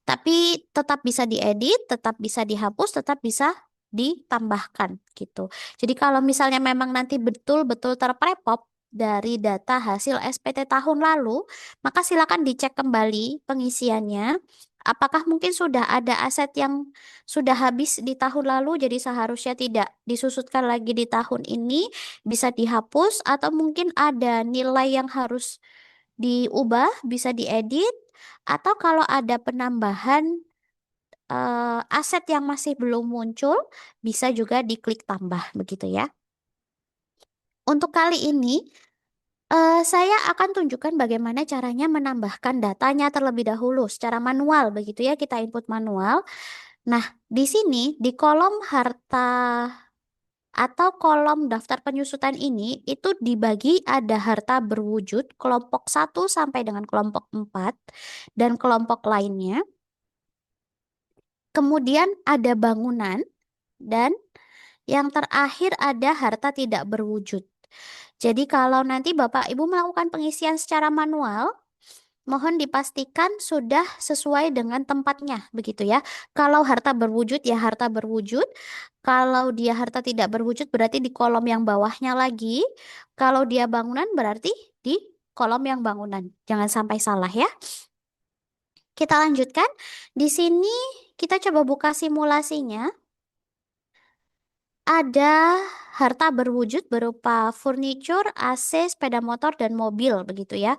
[SPEAKER 1] Tapi tetap bisa diedit, tetap bisa dihapus, tetap bisa ditambahkan gitu. Jadi kalau misalnya memang nanti betul-betul terprepop dari data hasil SPT tahun lalu, maka silakan dicek kembali pengisiannya. Apakah mungkin sudah ada aset yang sudah habis di tahun lalu, jadi seharusnya tidak disusutkan lagi di tahun ini, bisa dihapus, atau mungkin ada nilai yang harus diubah, bisa diedit, atau kalau ada penambahan aset yang masih belum muncul, bisa juga diklik tambah, begitu ya. Untuk kali ini, saya akan tunjukkan bagaimana caranya menambahkan datanya terlebih dahulu secara manual, begitu ya, kita input manual. Nah, di sini di kolom harta atau kolom daftar penyusutan ini itu dibagi ada harta berwujud kelompok satu sampai dengan kelompok 4 dan kelompok lainnya. Kemudian ada bangunan dan yang terakhir ada harta tidak berwujud. Jadi kalau nanti Bapak Ibu melakukan pengisian secara manual, mohon dipastikan sudah sesuai dengan tempatnya, begitu ya. Kalau harta berwujud ya harta berwujud. Kalau dia harta tidak berwujud berarti di kolom yang bawahnya lagi. Kalau dia bangunan berarti di kolom yang bangunan. Jangan sampai salah ya. Kita lanjutkan. Di sini kita coba buka simulasinya. Ada harta berwujud berupa furniture, AC, sepeda motor, dan mobil, begitu ya.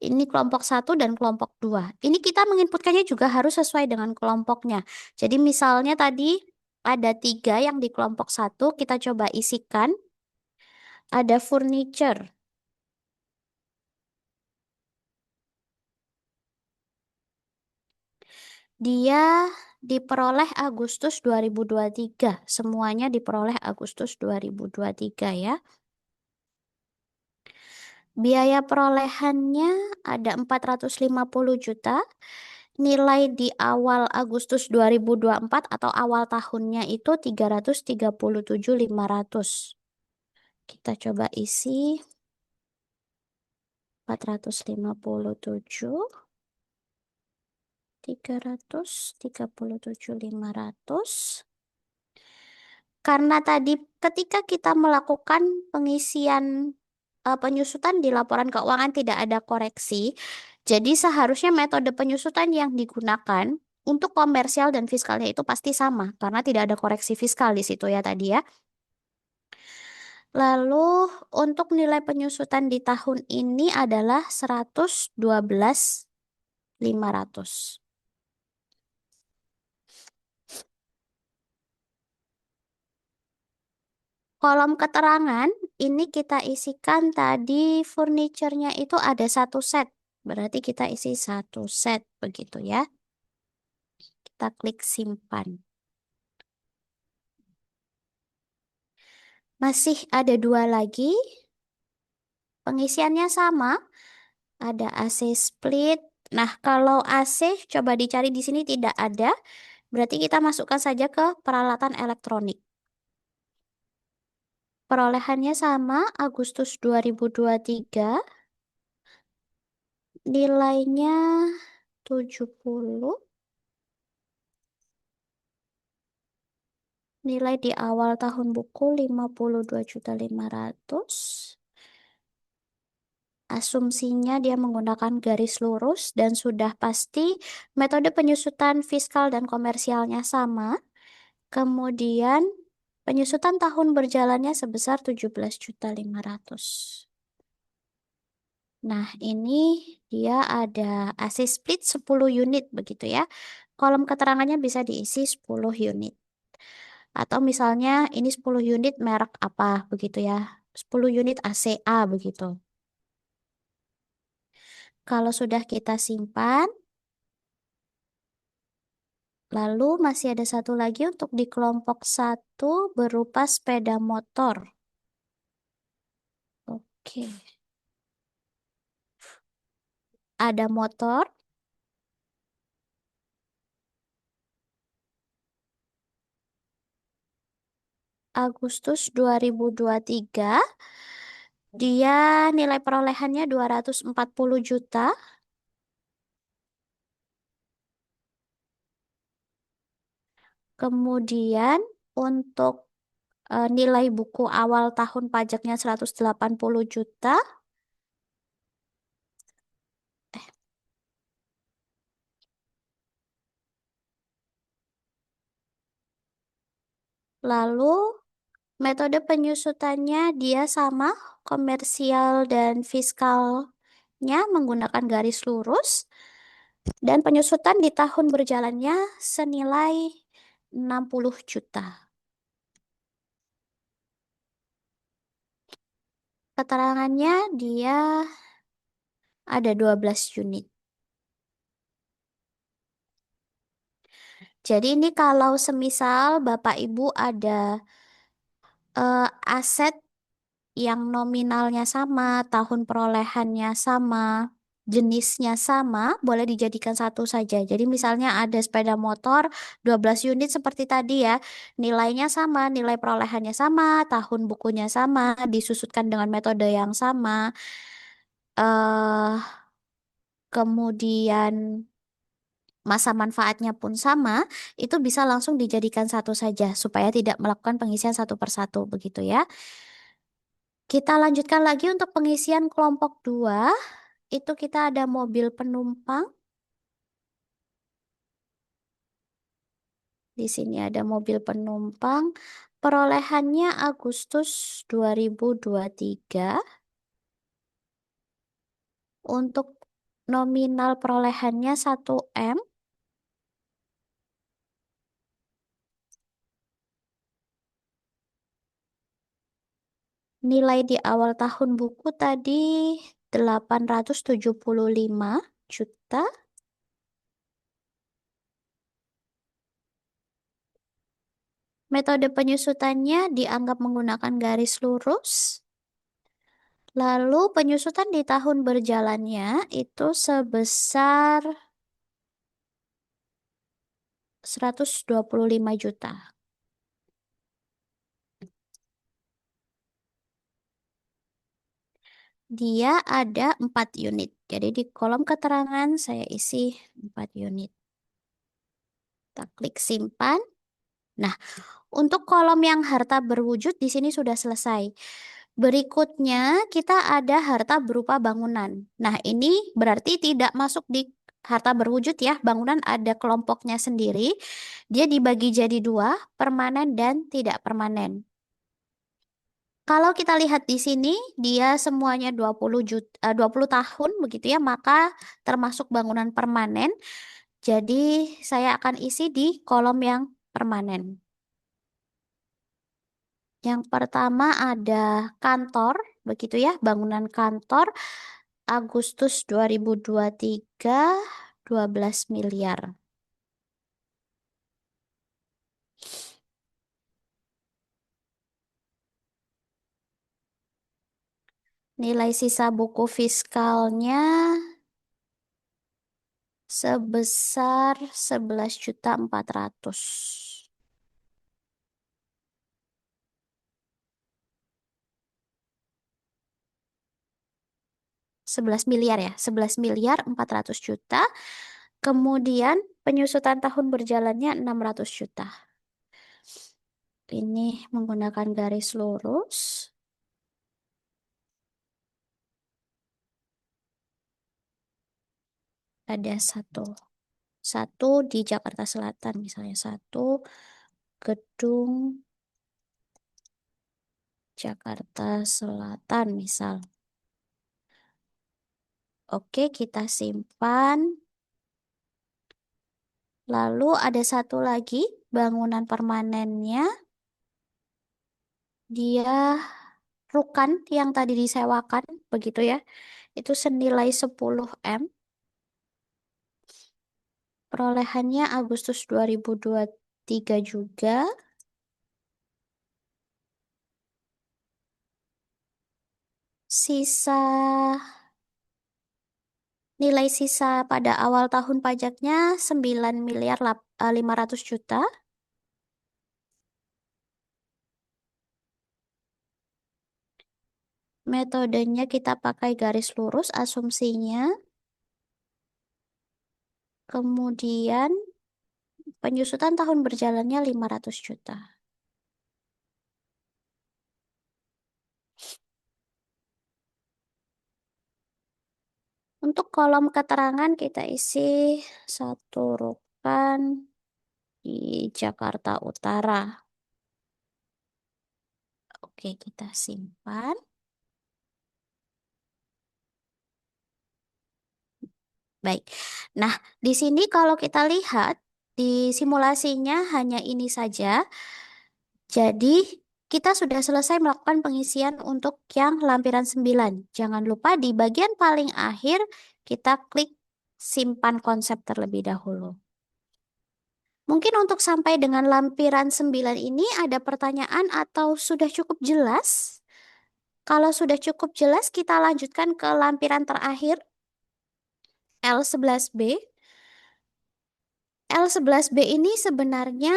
[SPEAKER 1] Ini kelompok satu dan kelompok dua. Ini kita menginputkannya juga harus sesuai dengan kelompoknya. Jadi misalnya tadi ada 3 yang di kelompok satu, kita coba isikan. Ada furniture. Dia diperoleh Agustus 2023. Semuanya diperoleh Agustus 2023 ya. Biaya perolehannya ada 450 juta. Nilai di awal Agustus 2024 atau awal tahunnya itu 337.500. Kita coba isi 457, 337.500. Karena tadi ketika kita melakukan pengisian penyusutan di laporan keuangan tidak ada koreksi, jadi seharusnya metode penyusutan yang digunakan untuk komersial dan fiskalnya itu pasti sama karena tidak ada koreksi fiskal di situ ya tadi ya. Lalu untuk nilai penyusutan di tahun ini adalah 112.500. Kolom keterangan ini kita isikan tadi furniturnya itu ada satu set. Berarti kita isi satu set begitu ya. Kita klik simpan. Masih ada dua lagi. Pengisiannya sama. Ada AC split. Nah, kalau AC coba dicari di sini tidak ada. Berarti kita masukkan saja ke peralatan elektronik. Perolehannya sama, Agustus 2023. Nilainya 70. Nilai di awal tahun buku 52.500.000. Asumsinya dia menggunakan garis lurus dan sudah pasti metode penyusutan fiskal dan komersialnya sama. Kemudian penyusutan tahun berjalannya sebesar 17.500.000. Nah, ini dia ada AC split 10 unit begitu ya. Kolom keterangannya bisa diisi 10 unit. Atau misalnya ini 10 unit merek apa begitu ya. 10 unit ACA begitu. Kalau sudah kita simpan, lalu masih ada satu lagi untuk di kelompok 1 berupa sepeda motor. Oke. Ada motor. Agustus 2023. Dia nilai perolehannya 240 juta. Kemudian untuk nilai buku awal tahun pajaknya 180 juta. Lalu metode penyusutannya dia sama, komersial dan fiskalnya menggunakan garis lurus. Dan penyusutan di tahun berjalannya senilai 60 juta. Keterangannya dia ada 12 unit. Jadi ini kalau semisal Bapak Ibu ada aset yang nominalnya sama, tahun perolehannya sama, jenisnya sama, boleh dijadikan satu saja. Jadi misalnya ada sepeda motor 12 unit seperti tadi ya, nilainya sama, nilai perolehannya sama, tahun bukunya sama, disusutkan dengan metode yang sama. eh Kemudian masa manfaatnya pun sama, itu bisa langsung dijadikan satu saja supaya tidak melakukan pengisian satu persatu begitu ya. Kita lanjutkan lagi untuk pengisian kelompok 2. Itu kita ada mobil penumpang. Di sini ada mobil penumpang. Perolehannya Agustus 2023. Untuk nominal perolehannya 1 M. Nilai di awal tahun buku tadi 875 juta. Metode penyusutannya dianggap menggunakan garis lurus. Lalu penyusutan di tahun berjalannya itu sebesar 125 juta. Dia ada 4 unit. Jadi di kolom keterangan saya isi 4 unit. Kita klik simpan. Nah, untuk kolom yang harta berwujud di sini sudah selesai. Berikutnya kita ada harta berupa bangunan. Nah, ini berarti tidak masuk di harta berwujud ya. Bangunan ada kelompoknya sendiri. Dia dibagi jadi dua, permanen dan tidak permanen. Kalau kita lihat di sini, dia semuanya 20 tahun begitu ya, maka termasuk bangunan permanen. Jadi saya akan isi di kolom yang permanen. Yang pertama ada kantor, begitu ya, bangunan kantor Agustus 2023, 12 miliar. Nilai sisa buku fiskalnya sebesar 11.400.000. 11 miliar ya, 11 miliar 400 juta. Kemudian penyusutan tahun berjalannya 600 juta. Ini menggunakan garis lurus. Ada satu di Jakarta Selatan misalnya, satu gedung Jakarta Selatan misal. Oke, kita simpan. Lalu ada satu lagi bangunan permanennya. Dia Rukan yang tadi disewakan begitu ya. Itu senilai 10 M. Perolehannya Agustus 2023 juga. Sisa Nilai sisa pada awal tahun pajaknya 9 miliar 500 juta. Metodenya kita pakai garis lurus asumsinya. Kemudian penyusutan tahun berjalannya 500 juta. Untuk kolom keterangan kita isi satu Rukan di Jakarta Utara. Oke, kita simpan. Baik. Nah, di sini kalau kita lihat di simulasinya hanya ini saja. Jadi, kita sudah selesai melakukan pengisian untuk yang lampiran 9. Jangan lupa di bagian paling akhir kita klik simpan konsep terlebih dahulu. Mungkin untuk sampai dengan lampiran 9 ini ada pertanyaan atau sudah cukup jelas? Kalau sudah cukup jelas, kita lanjutkan ke lampiran terakhir, L11B. L11B ini sebenarnya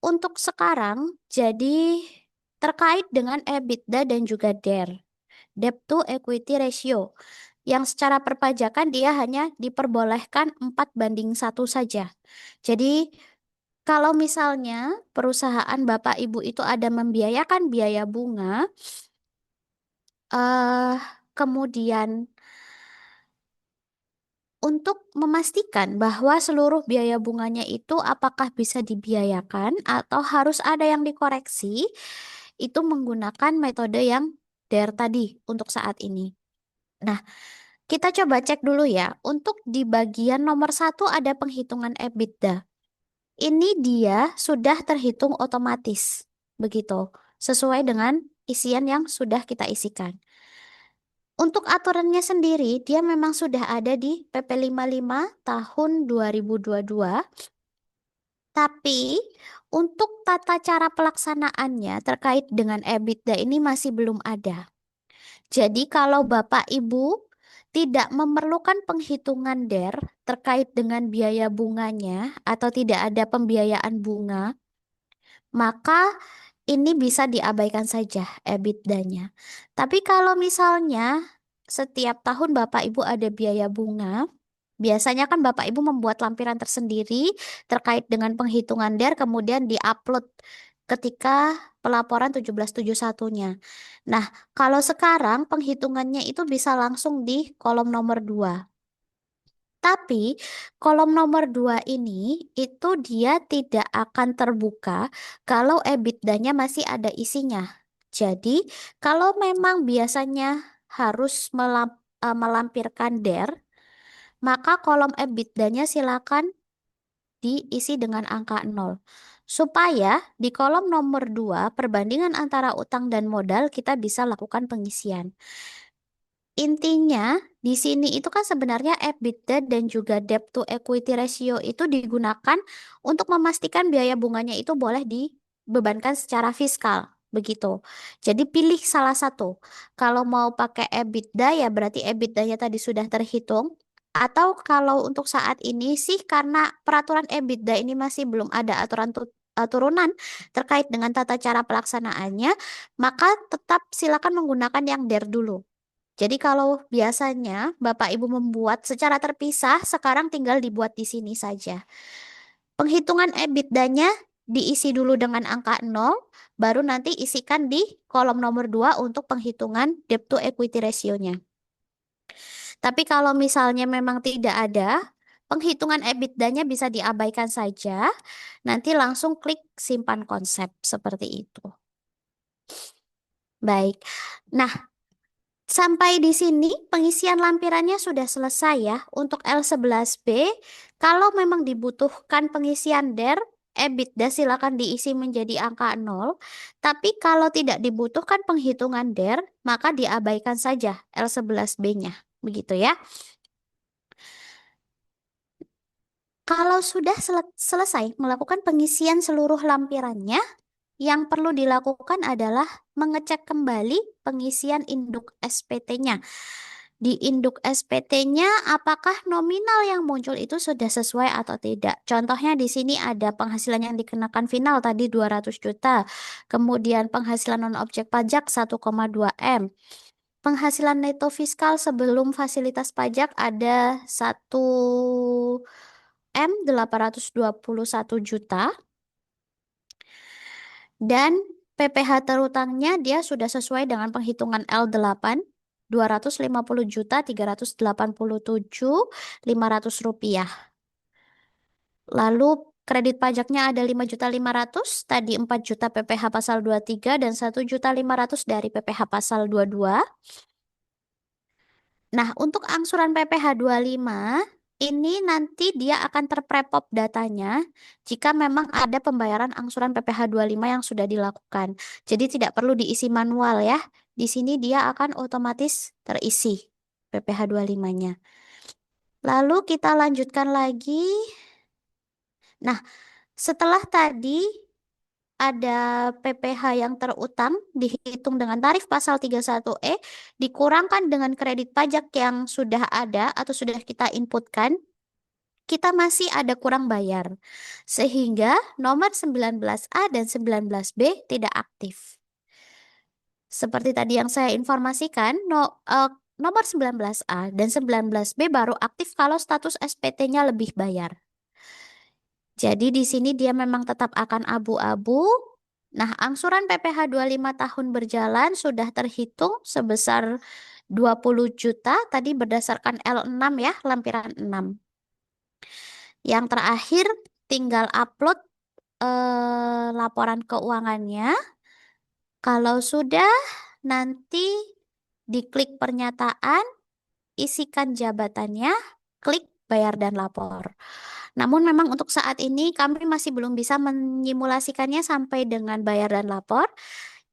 [SPEAKER 1] untuk sekarang jadi terkait dengan EBITDA dan juga DER, Debt to Equity Ratio, yang secara perpajakan dia hanya diperbolehkan 4:1 saja. Jadi kalau misalnya perusahaan Bapak Ibu itu ada membiayakan biaya bunga, eh kemudian untuk memastikan bahwa seluruh biaya bunganya itu apakah bisa dibiayakan atau harus ada yang dikoreksi, itu menggunakan metode yang DER tadi untuk saat ini. Nah, kita coba cek dulu ya. Untuk di bagian nomor 1 ada penghitungan EBITDA. Ini dia sudah terhitung otomatis. Begitu. Sesuai dengan isian yang sudah kita isikan. Untuk aturannya sendiri, dia memang sudah ada di PP 55 tahun 2022. Tapi Untuk tata cara pelaksanaannya terkait dengan EBITDA ini masih belum ada. Jadi kalau Bapak Ibu tidak memerlukan penghitungan DER terkait dengan biaya bunganya atau tidak ada pembiayaan bunga, maka ini bisa diabaikan saja EBITDA-nya. Tapi kalau misalnya setiap tahun Bapak Ibu ada biaya bunga, biasanya kan Bapak Ibu membuat lampiran tersendiri terkait dengan penghitungan DER kemudian diupload ketika pelaporan 1771-nya. Nah, kalau sekarang penghitungannya itu bisa langsung di kolom nomor 2. Tapi kolom nomor 2 ini itu dia tidak akan terbuka kalau EBITDA-nya masih ada isinya. Jadi, kalau memang biasanya harus melampirkan DER, maka kolom EBITDA-nya silakan diisi dengan angka 0. Supaya di kolom nomor 2 perbandingan antara utang dan modal kita bisa lakukan pengisian. Intinya, di sini itu kan sebenarnya EBITDA dan juga debt to equity ratio itu digunakan untuk memastikan biaya bunganya itu boleh dibebankan secara fiskal. Begitu. Jadi pilih salah satu. Kalau mau pakai EBITDA ya berarti EBITDA-nya tadi sudah terhitung. Atau kalau untuk saat ini sih karena peraturan EBITDA ini masih belum ada turunan terkait dengan tata cara pelaksanaannya, maka tetap silakan menggunakan yang DER dulu. Jadi kalau biasanya Bapak Ibu membuat secara terpisah, sekarang tinggal dibuat di sini saja. Penghitungan EBITDA-nya diisi dulu dengan angka 0, baru nanti isikan di kolom nomor 2 untuk penghitungan debt to equity ratio-nya. Tapi kalau misalnya memang tidak ada, penghitungan EBITDA-nya bisa diabaikan saja, nanti langsung klik simpan konsep seperti itu. Baik. Nah, sampai di sini pengisian lampirannya sudah selesai ya. Untuk L11B, kalau memang dibutuhkan pengisian DER, EBITDA silakan diisi menjadi angka 0. Tapi kalau tidak dibutuhkan penghitungan DER, maka diabaikan saja L11B-nya. Begitu ya. Kalau sudah selesai melakukan pengisian seluruh lampirannya, yang perlu dilakukan adalah mengecek kembali pengisian induk SPT-nya. Di induk SPT-nya, apakah nominal yang muncul itu sudah sesuai atau tidak? Contohnya di sini ada penghasilan yang dikenakan final tadi 200 juta. Kemudian penghasilan non-objek pajak 1,2 M. Penghasilan neto fiskal sebelum fasilitas pajak ada 1 M 821 juta. Dan PPh terutangnya dia sudah sesuai dengan penghitungan L8, 250 juta 387.500 rupiah. Lalu kredit pajaknya ada 5.500.000, tadi 4 juta PPh pasal 23 dan 1.500.000 dari PPh pasal 22. Nah, untuk angsuran PPh 25 ini nanti dia akan terprepop datanya jika memang ada pembayaran angsuran PPh 25 yang sudah dilakukan. Jadi tidak perlu diisi manual ya. Di sini dia akan otomatis terisi PPh 25-nya. Lalu kita lanjutkan lagi. Nah, setelah tadi ada PPh yang terutang dihitung dengan tarif pasal 31E dikurangkan dengan kredit pajak yang sudah ada atau sudah kita inputkan, kita masih ada kurang bayar. Sehingga nomor 19A dan 19B tidak aktif. Seperti tadi yang saya informasikan, nomor 19A dan 19B baru aktif kalau status SPT-nya lebih bayar. Jadi di sini dia memang tetap akan abu-abu. Nah, angsuran PPh 25 tahun berjalan sudah terhitung sebesar 20 juta tadi berdasarkan L6 ya, lampiran 6. Yang terakhir tinggal upload laporan keuangannya. Kalau sudah nanti diklik pernyataan, isikan jabatannya, klik bayar dan lapor. Namun memang untuk saat ini kami masih belum bisa menyimulasikannya sampai dengan bayar dan lapor.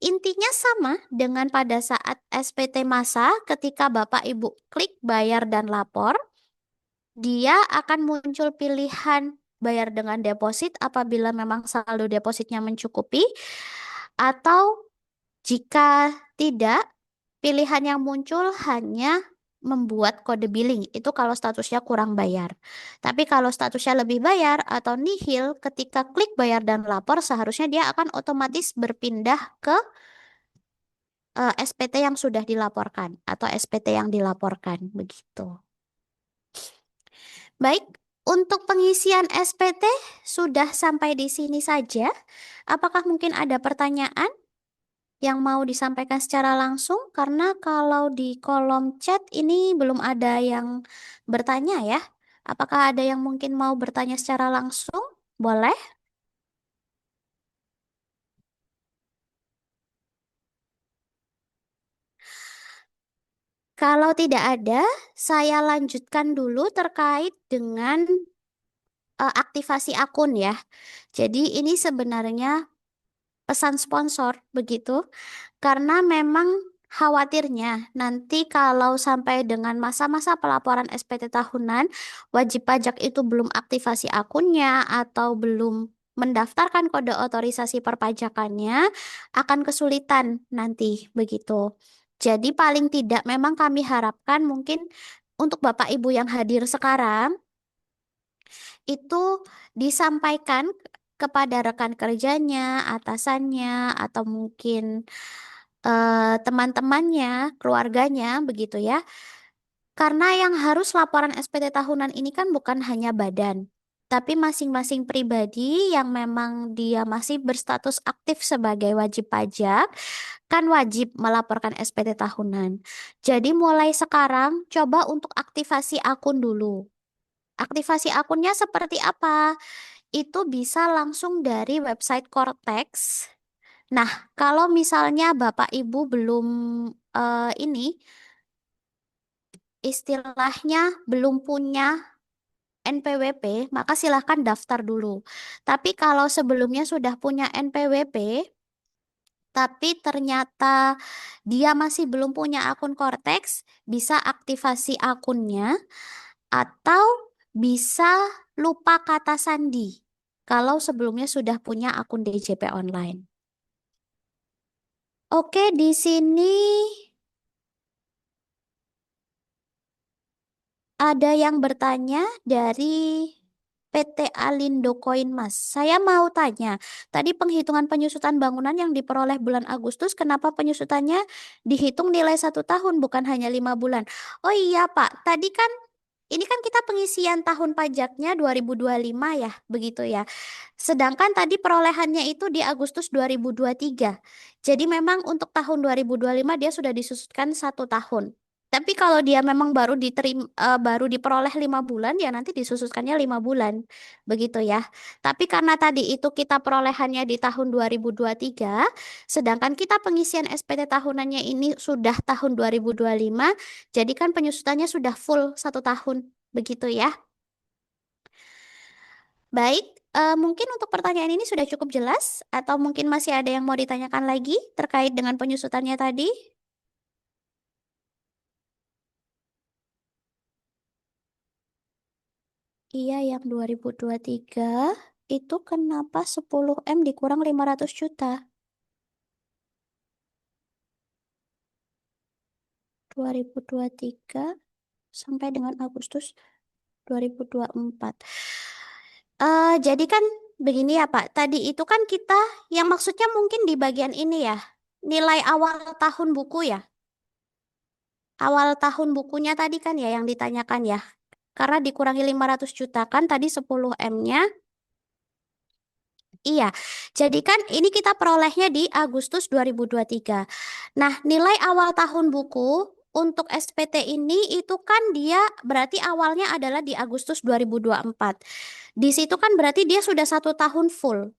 [SPEAKER 1] Intinya sama dengan pada saat SPT masa ketika Bapak Ibu klik bayar dan lapor, dia akan muncul pilihan bayar dengan deposit apabila memang saldo depositnya mencukupi, atau jika tidak, pilihan yang muncul hanya membuat kode billing. Itu kalau statusnya kurang bayar. Tapi kalau statusnya lebih bayar atau nihil, ketika klik bayar dan lapor, seharusnya dia akan otomatis berpindah ke SPT yang sudah dilaporkan atau SPT yang dilaporkan. Begitu. Baik, untuk pengisian SPT sudah sampai di sini saja. Apakah mungkin ada pertanyaan yang mau disampaikan secara langsung? Karena kalau di kolom chat ini belum ada yang bertanya ya. Apakah ada yang mungkin mau bertanya secara langsung? Boleh. Kalau tidak ada, saya lanjutkan dulu terkait dengan aktivasi akun ya. Jadi ini sebenarnya pesan sponsor begitu. Karena memang khawatirnya nanti kalau sampai dengan masa-masa pelaporan SPT tahunan, wajib pajak itu belum aktivasi akunnya atau belum mendaftarkan kode otorisasi perpajakannya, akan kesulitan nanti begitu. Jadi paling tidak memang kami harapkan mungkin untuk Bapak Ibu yang hadir sekarang itu disampaikan kepada rekan kerjanya, atasannya, atau mungkin teman-temannya, keluarganya, begitu ya. Karena yang harus laporan SPT tahunan ini kan bukan hanya badan, tapi masing-masing pribadi yang memang dia masih berstatus aktif sebagai wajib pajak, kan wajib melaporkan SPT tahunan. Jadi mulai sekarang coba untuk aktivasi akun dulu. Aktivasi akunnya seperti apa? Itu bisa langsung dari website Cortex. Nah, kalau misalnya Bapak Ibu belum ini istilahnya belum punya NPWP, maka silahkan daftar dulu. Tapi kalau sebelumnya sudah punya NPWP, tapi ternyata dia masih belum punya akun Cortex, bisa aktivasi akunnya atau bisa lupa kata sandi kalau sebelumnya sudah punya akun DJP online. Oke, di sini ada yang bertanya dari PT Alindo Koin Mas. Saya mau tanya, tadi penghitungan penyusutan bangunan yang diperoleh bulan Agustus, kenapa penyusutannya dihitung nilai 1 tahun, bukan hanya 5 bulan? Oh iya Pak, tadi kan ini kan kita pengisian tahun pajaknya 2025 ya, begitu ya. Sedangkan tadi perolehannya itu di Agustus 2023. Jadi memang untuk tahun 2025 dia sudah disusutkan 1 tahun. Tapi kalau dia memang baru diperoleh 5 bulan, ya nanti disusutkannya 5 bulan, begitu ya. Tapi karena tadi itu kita perolehannya di tahun 2023, sedangkan kita pengisian SPT tahunannya ini sudah tahun 2025, jadi kan penyusutannya sudah full 1 tahun, begitu ya. Baik, mungkin untuk pertanyaan ini sudah cukup jelas, atau mungkin masih ada yang mau ditanyakan lagi terkait dengan penyusutannya tadi? Iya, yang 2023 itu kenapa 10 M dikurang 500 juta? 2023 sampai dengan Agustus 2024. Jadi kan begini ya Pak, tadi itu kan kita yang maksudnya mungkin di bagian ini ya, nilai awal tahun buku ya. Awal tahun bukunya tadi kan ya yang ditanyakan ya. Karena dikurangi 500 juta kan tadi 10 M-nya. Iya, jadi kan ini kita perolehnya di Agustus 2023. Nah, nilai awal tahun buku untuk SPT ini itu kan dia berarti awalnya adalah di Agustus 2024. Di situ kan berarti dia sudah 1 tahun full.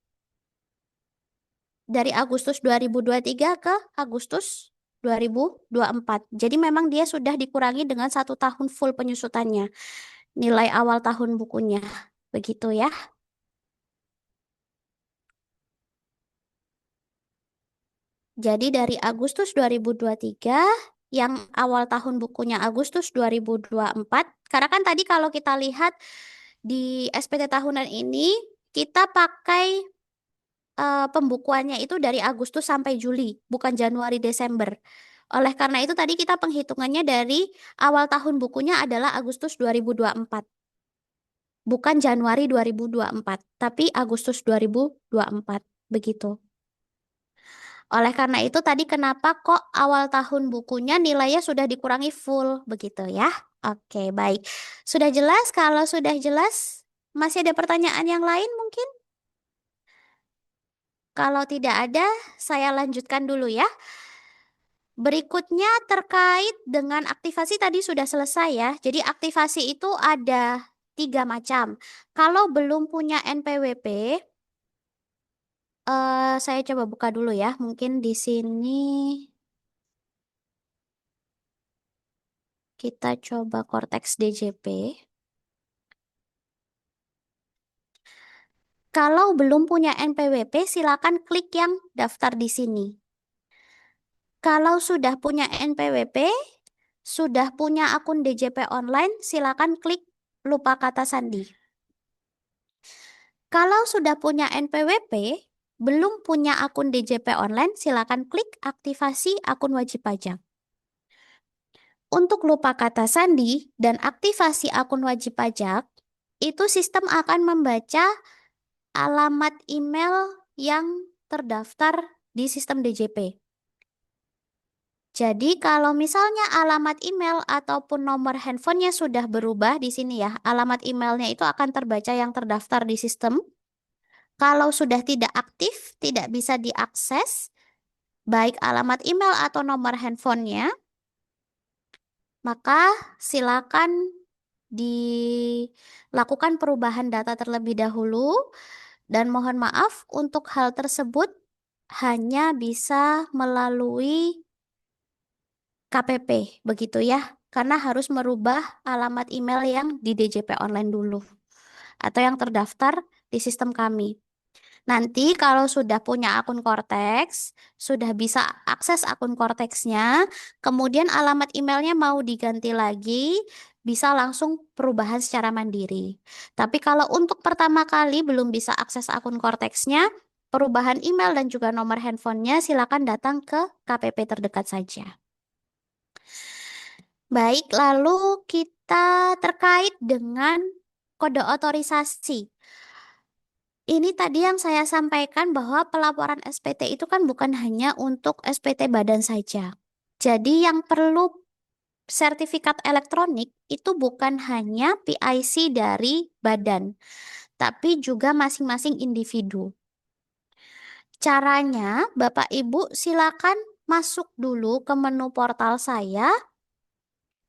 [SPEAKER 1] Dari Agustus 2023 ke Agustus 2024. Jadi memang dia sudah dikurangi dengan 1 tahun full penyusutannya. Nilai awal tahun bukunya. Begitu ya. Jadi dari Agustus 2023 yang awal tahun bukunya Agustus 2024. Karena kan tadi kalau kita lihat Di SPT tahunan ini kita pakai pembukuannya itu dari Agustus sampai Juli, bukan Januari Desember. Oleh karena itu tadi kita penghitungannya dari awal tahun bukunya adalah Agustus 2024, bukan Januari 2024, tapi Agustus 2024. Begitu. Oleh karena itu tadi kenapa kok awal tahun bukunya nilainya sudah dikurangi full begitu ya? Oke, baik. Sudah jelas? Kalau sudah jelas, masih ada pertanyaan yang lain mungkin? Kalau tidak ada, saya lanjutkan dulu ya. Berikutnya terkait dengan aktivasi tadi sudah selesai ya. Jadi aktivasi itu ada 3 macam. Kalau belum punya NPWP, saya coba buka dulu ya. Mungkin di sini kita coba Cortex DJP. Kalau belum punya NPWP, silakan klik yang daftar di sini. Kalau sudah punya NPWP, sudah punya akun DJP online, silakan klik lupa kata sandi. Kalau sudah punya NPWP, belum punya akun DJP online, silakan klik aktivasi akun wajib pajak. Untuk lupa kata sandi dan aktivasi akun wajib pajak, itu sistem akan membaca alamat email yang terdaftar di sistem DJP. Jadi kalau misalnya alamat email ataupun nomor handphonenya sudah berubah di sini ya, alamat emailnya itu akan terbaca yang terdaftar di sistem. Kalau sudah tidak aktif, tidak bisa diakses, baik alamat email atau nomor handphonenya, maka silakan dilakukan perubahan data terlebih dahulu. Dan mohon maaf untuk hal tersebut hanya bisa melalui KPP, begitu ya. Karena harus merubah alamat email yang di DJP online dulu atau yang terdaftar di sistem kami. Nanti kalau sudah punya akun Cortex, sudah bisa akses akun Cortexnya, kemudian alamat emailnya mau diganti lagi, bisa langsung perubahan secara mandiri. Tapi kalau untuk pertama kali belum bisa akses akun Cortexnya, perubahan email dan juga nomor handphonenya silakan datang ke KPP terdekat saja. Baik, lalu kita terkait dengan kode otorisasi. Ini tadi yang saya sampaikan bahwa pelaporan SPT itu kan bukan hanya untuk SPT badan saja. Jadi yang perlu sertifikat elektronik itu bukan hanya PIC dari badan, tapi juga masing-masing individu. Caranya, Bapak Ibu silakan masuk dulu ke menu portal saya,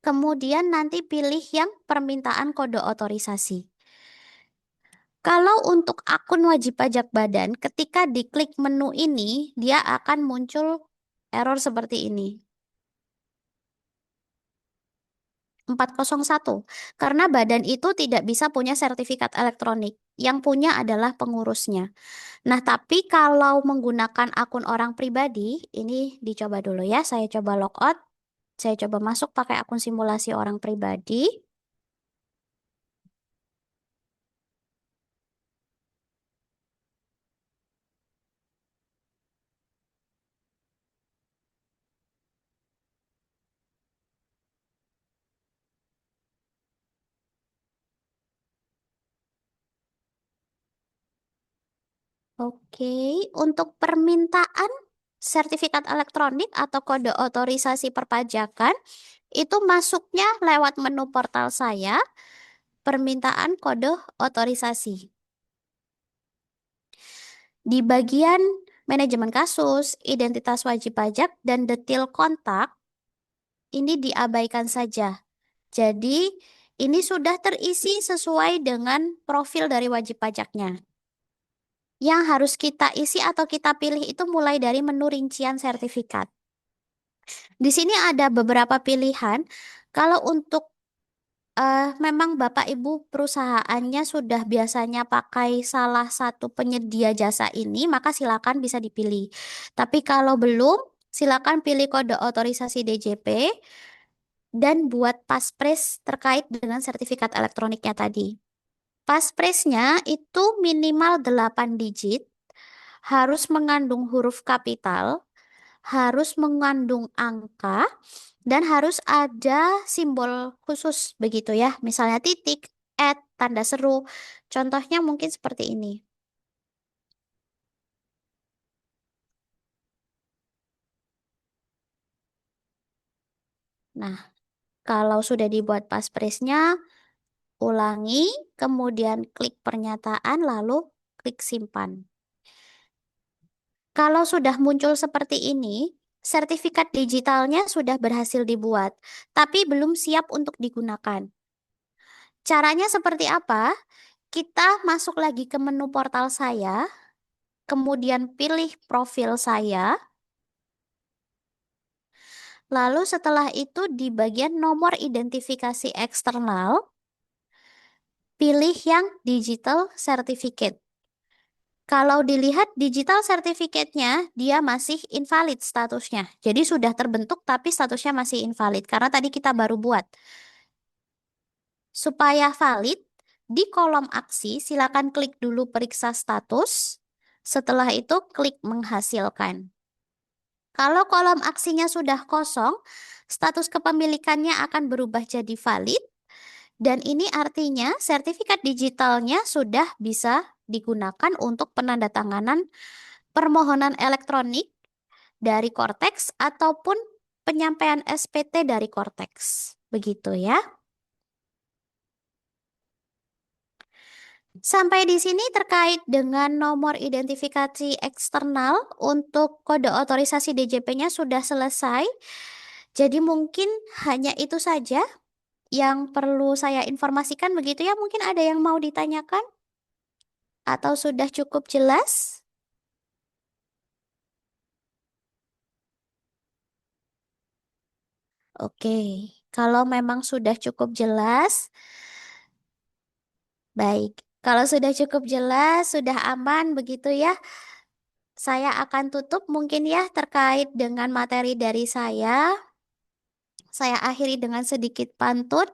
[SPEAKER 1] kemudian nanti pilih yang permintaan kode otorisasi. Kalau untuk akun wajib pajak badan, ketika diklik menu ini, dia akan muncul error seperti ini. 401. Karena badan itu tidak bisa punya sertifikat elektronik. Yang punya adalah pengurusnya. Nah, tapi kalau menggunakan akun orang pribadi, ini dicoba dulu ya. Saya coba logout. Saya coba masuk pakai akun simulasi orang pribadi. Oke, untuk permintaan sertifikat elektronik atau kode otorisasi perpajakan, itu masuknya lewat menu portal saya, permintaan kode otorisasi. Di bagian manajemen kasus, identitas wajib pajak, dan detail kontak, ini diabaikan saja. Jadi, ini sudah terisi sesuai dengan profil dari wajib pajaknya. Yang harus kita isi atau kita pilih itu mulai dari menu rincian sertifikat. Di sini ada beberapa pilihan. Kalau untuk memang Bapak Ibu perusahaannya sudah biasanya pakai salah satu penyedia jasa ini, maka silakan bisa dipilih. Tapi kalau belum, silakan pilih kode otorisasi DJP dan buat paspres terkait dengan sertifikat elektroniknya tadi. Passphrase-nya itu minimal 8 digit, harus mengandung huruf kapital, harus mengandung angka, dan harus ada simbol khusus begitu ya. Misalnya titik, tanda seru. Contohnya mungkin seperti ini. Nah, kalau sudah dibuat passphrase-nya, ulangi, kemudian klik pernyataan, lalu klik simpan. Kalau sudah muncul seperti ini, sertifikat digitalnya sudah berhasil dibuat, tapi belum siap untuk digunakan. Caranya seperti apa? Kita masuk lagi ke menu portal saya, kemudian pilih profil saya, lalu setelah itu di bagian nomor identifikasi eksternal, pilih yang digital certificate. Kalau dilihat digital certificate-nya, dia masih invalid statusnya. Jadi sudah terbentuk tapi statusnya masih invalid karena tadi kita baru buat. Supaya valid, di kolom aksi silakan klik dulu periksa status. Setelah itu klik menghasilkan. Kalau kolom aksinya sudah kosong, status kepemilikannya akan berubah jadi valid dan ini artinya sertifikat digitalnya sudah bisa digunakan untuk penandatanganan permohonan elektronik dari Cortex ataupun penyampaian SPT dari Cortex. Begitu ya. Sampai di sini terkait dengan nomor identifikasi eksternal untuk kode otorisasi DJP-nya sudah selesai. Jadi mungkin hanya itu saja yang perlu saya informasikan begitu ya. Mungkin ada yang mau ditanyakan atau sudah cukup jelas? Oke, kalau memang sudah cukup jelas, baik. Kalau sudah cukup jelas, sudah aman begitu ya. Saya akan tutup mungkin ya terkait dengan materi dari saya. Saya akhiri dengan sedikit pantun.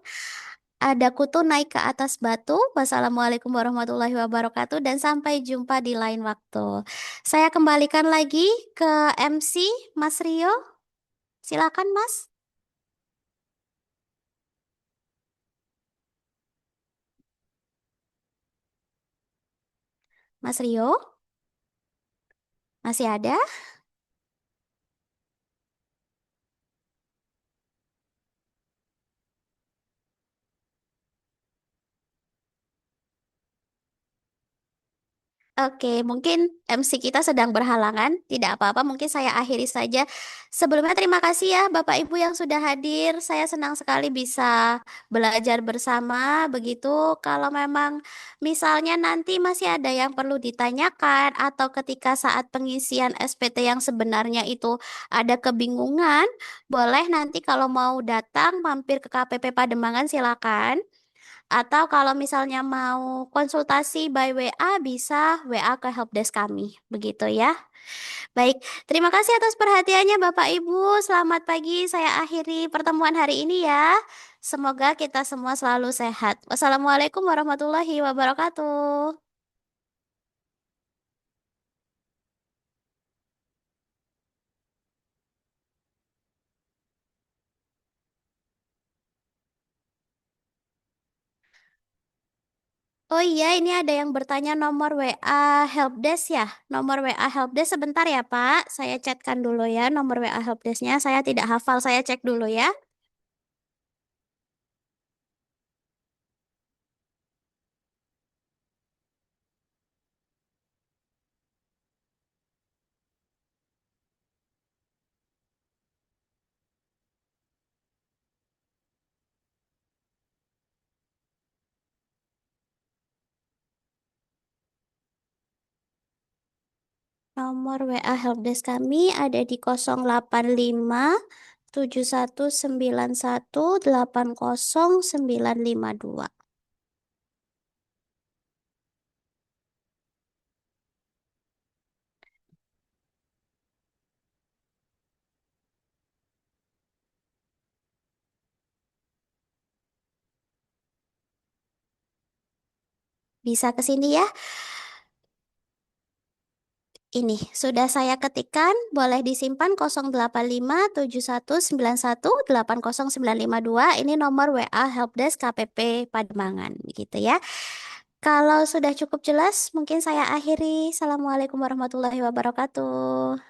[SPEAKER 1] Ada kutu naik ke atas batu. Wassalamualaikum warahmatullahi wabarakatuh dan sampai jumpa di lain waktu. Saya kembalikan lagi ke MC Mas Rio. Silakan Mas. Mas Rio, masih ada? Oke, mungkin MC kita sedang berhalangan. Tidak apa-apa, mungkin saya akhiri saja. Sebelumnya terima kasih ya Bapak Ibu yang sudah hadir. Saya senang sekali bisa belajar bersama. Begitu, kalau memang misalnya nanti masih ada yang perlu ditanyakan atau ketika saat pengisian SPT yang sebenarnya itu ada kebingungan, boleh nanti kalau mau datang mampir ke KPP Pademangan silakan. Atau kalau misalnya mau konsultasi by WA bisa WA ke helpdesk kami. Begitu ya. Baik, terima kasih atas perhatiannya Bapak Ibu. Selamat pagi. Saya akhiri pertemuan hari ini ya. Semoga kita semua selalu sehat. Wassalamualaikum warahmatullahi wabarakatuh. Oh iya, ini ada yang bertanya nomor WA helpdesk ya. Nomor WA helpdesk sebentar ya Pak. Saya chatkan dulu ya nomor WA helpdesknya. Saya tidak hafal, saya cek dulu ya. Nomor WA helpdesk kami ada di 085191809092. Bisa ke sini ya. Ini sudah saya ketikkan, boleh disimpan 085719180952. Ini nomor WA Helpdesk KPP Pademangan gitu ya. Kalau sudah cukup jelas, mungkin saya akhiri. Assalamualaikum warahmatullahi wabarakatuh.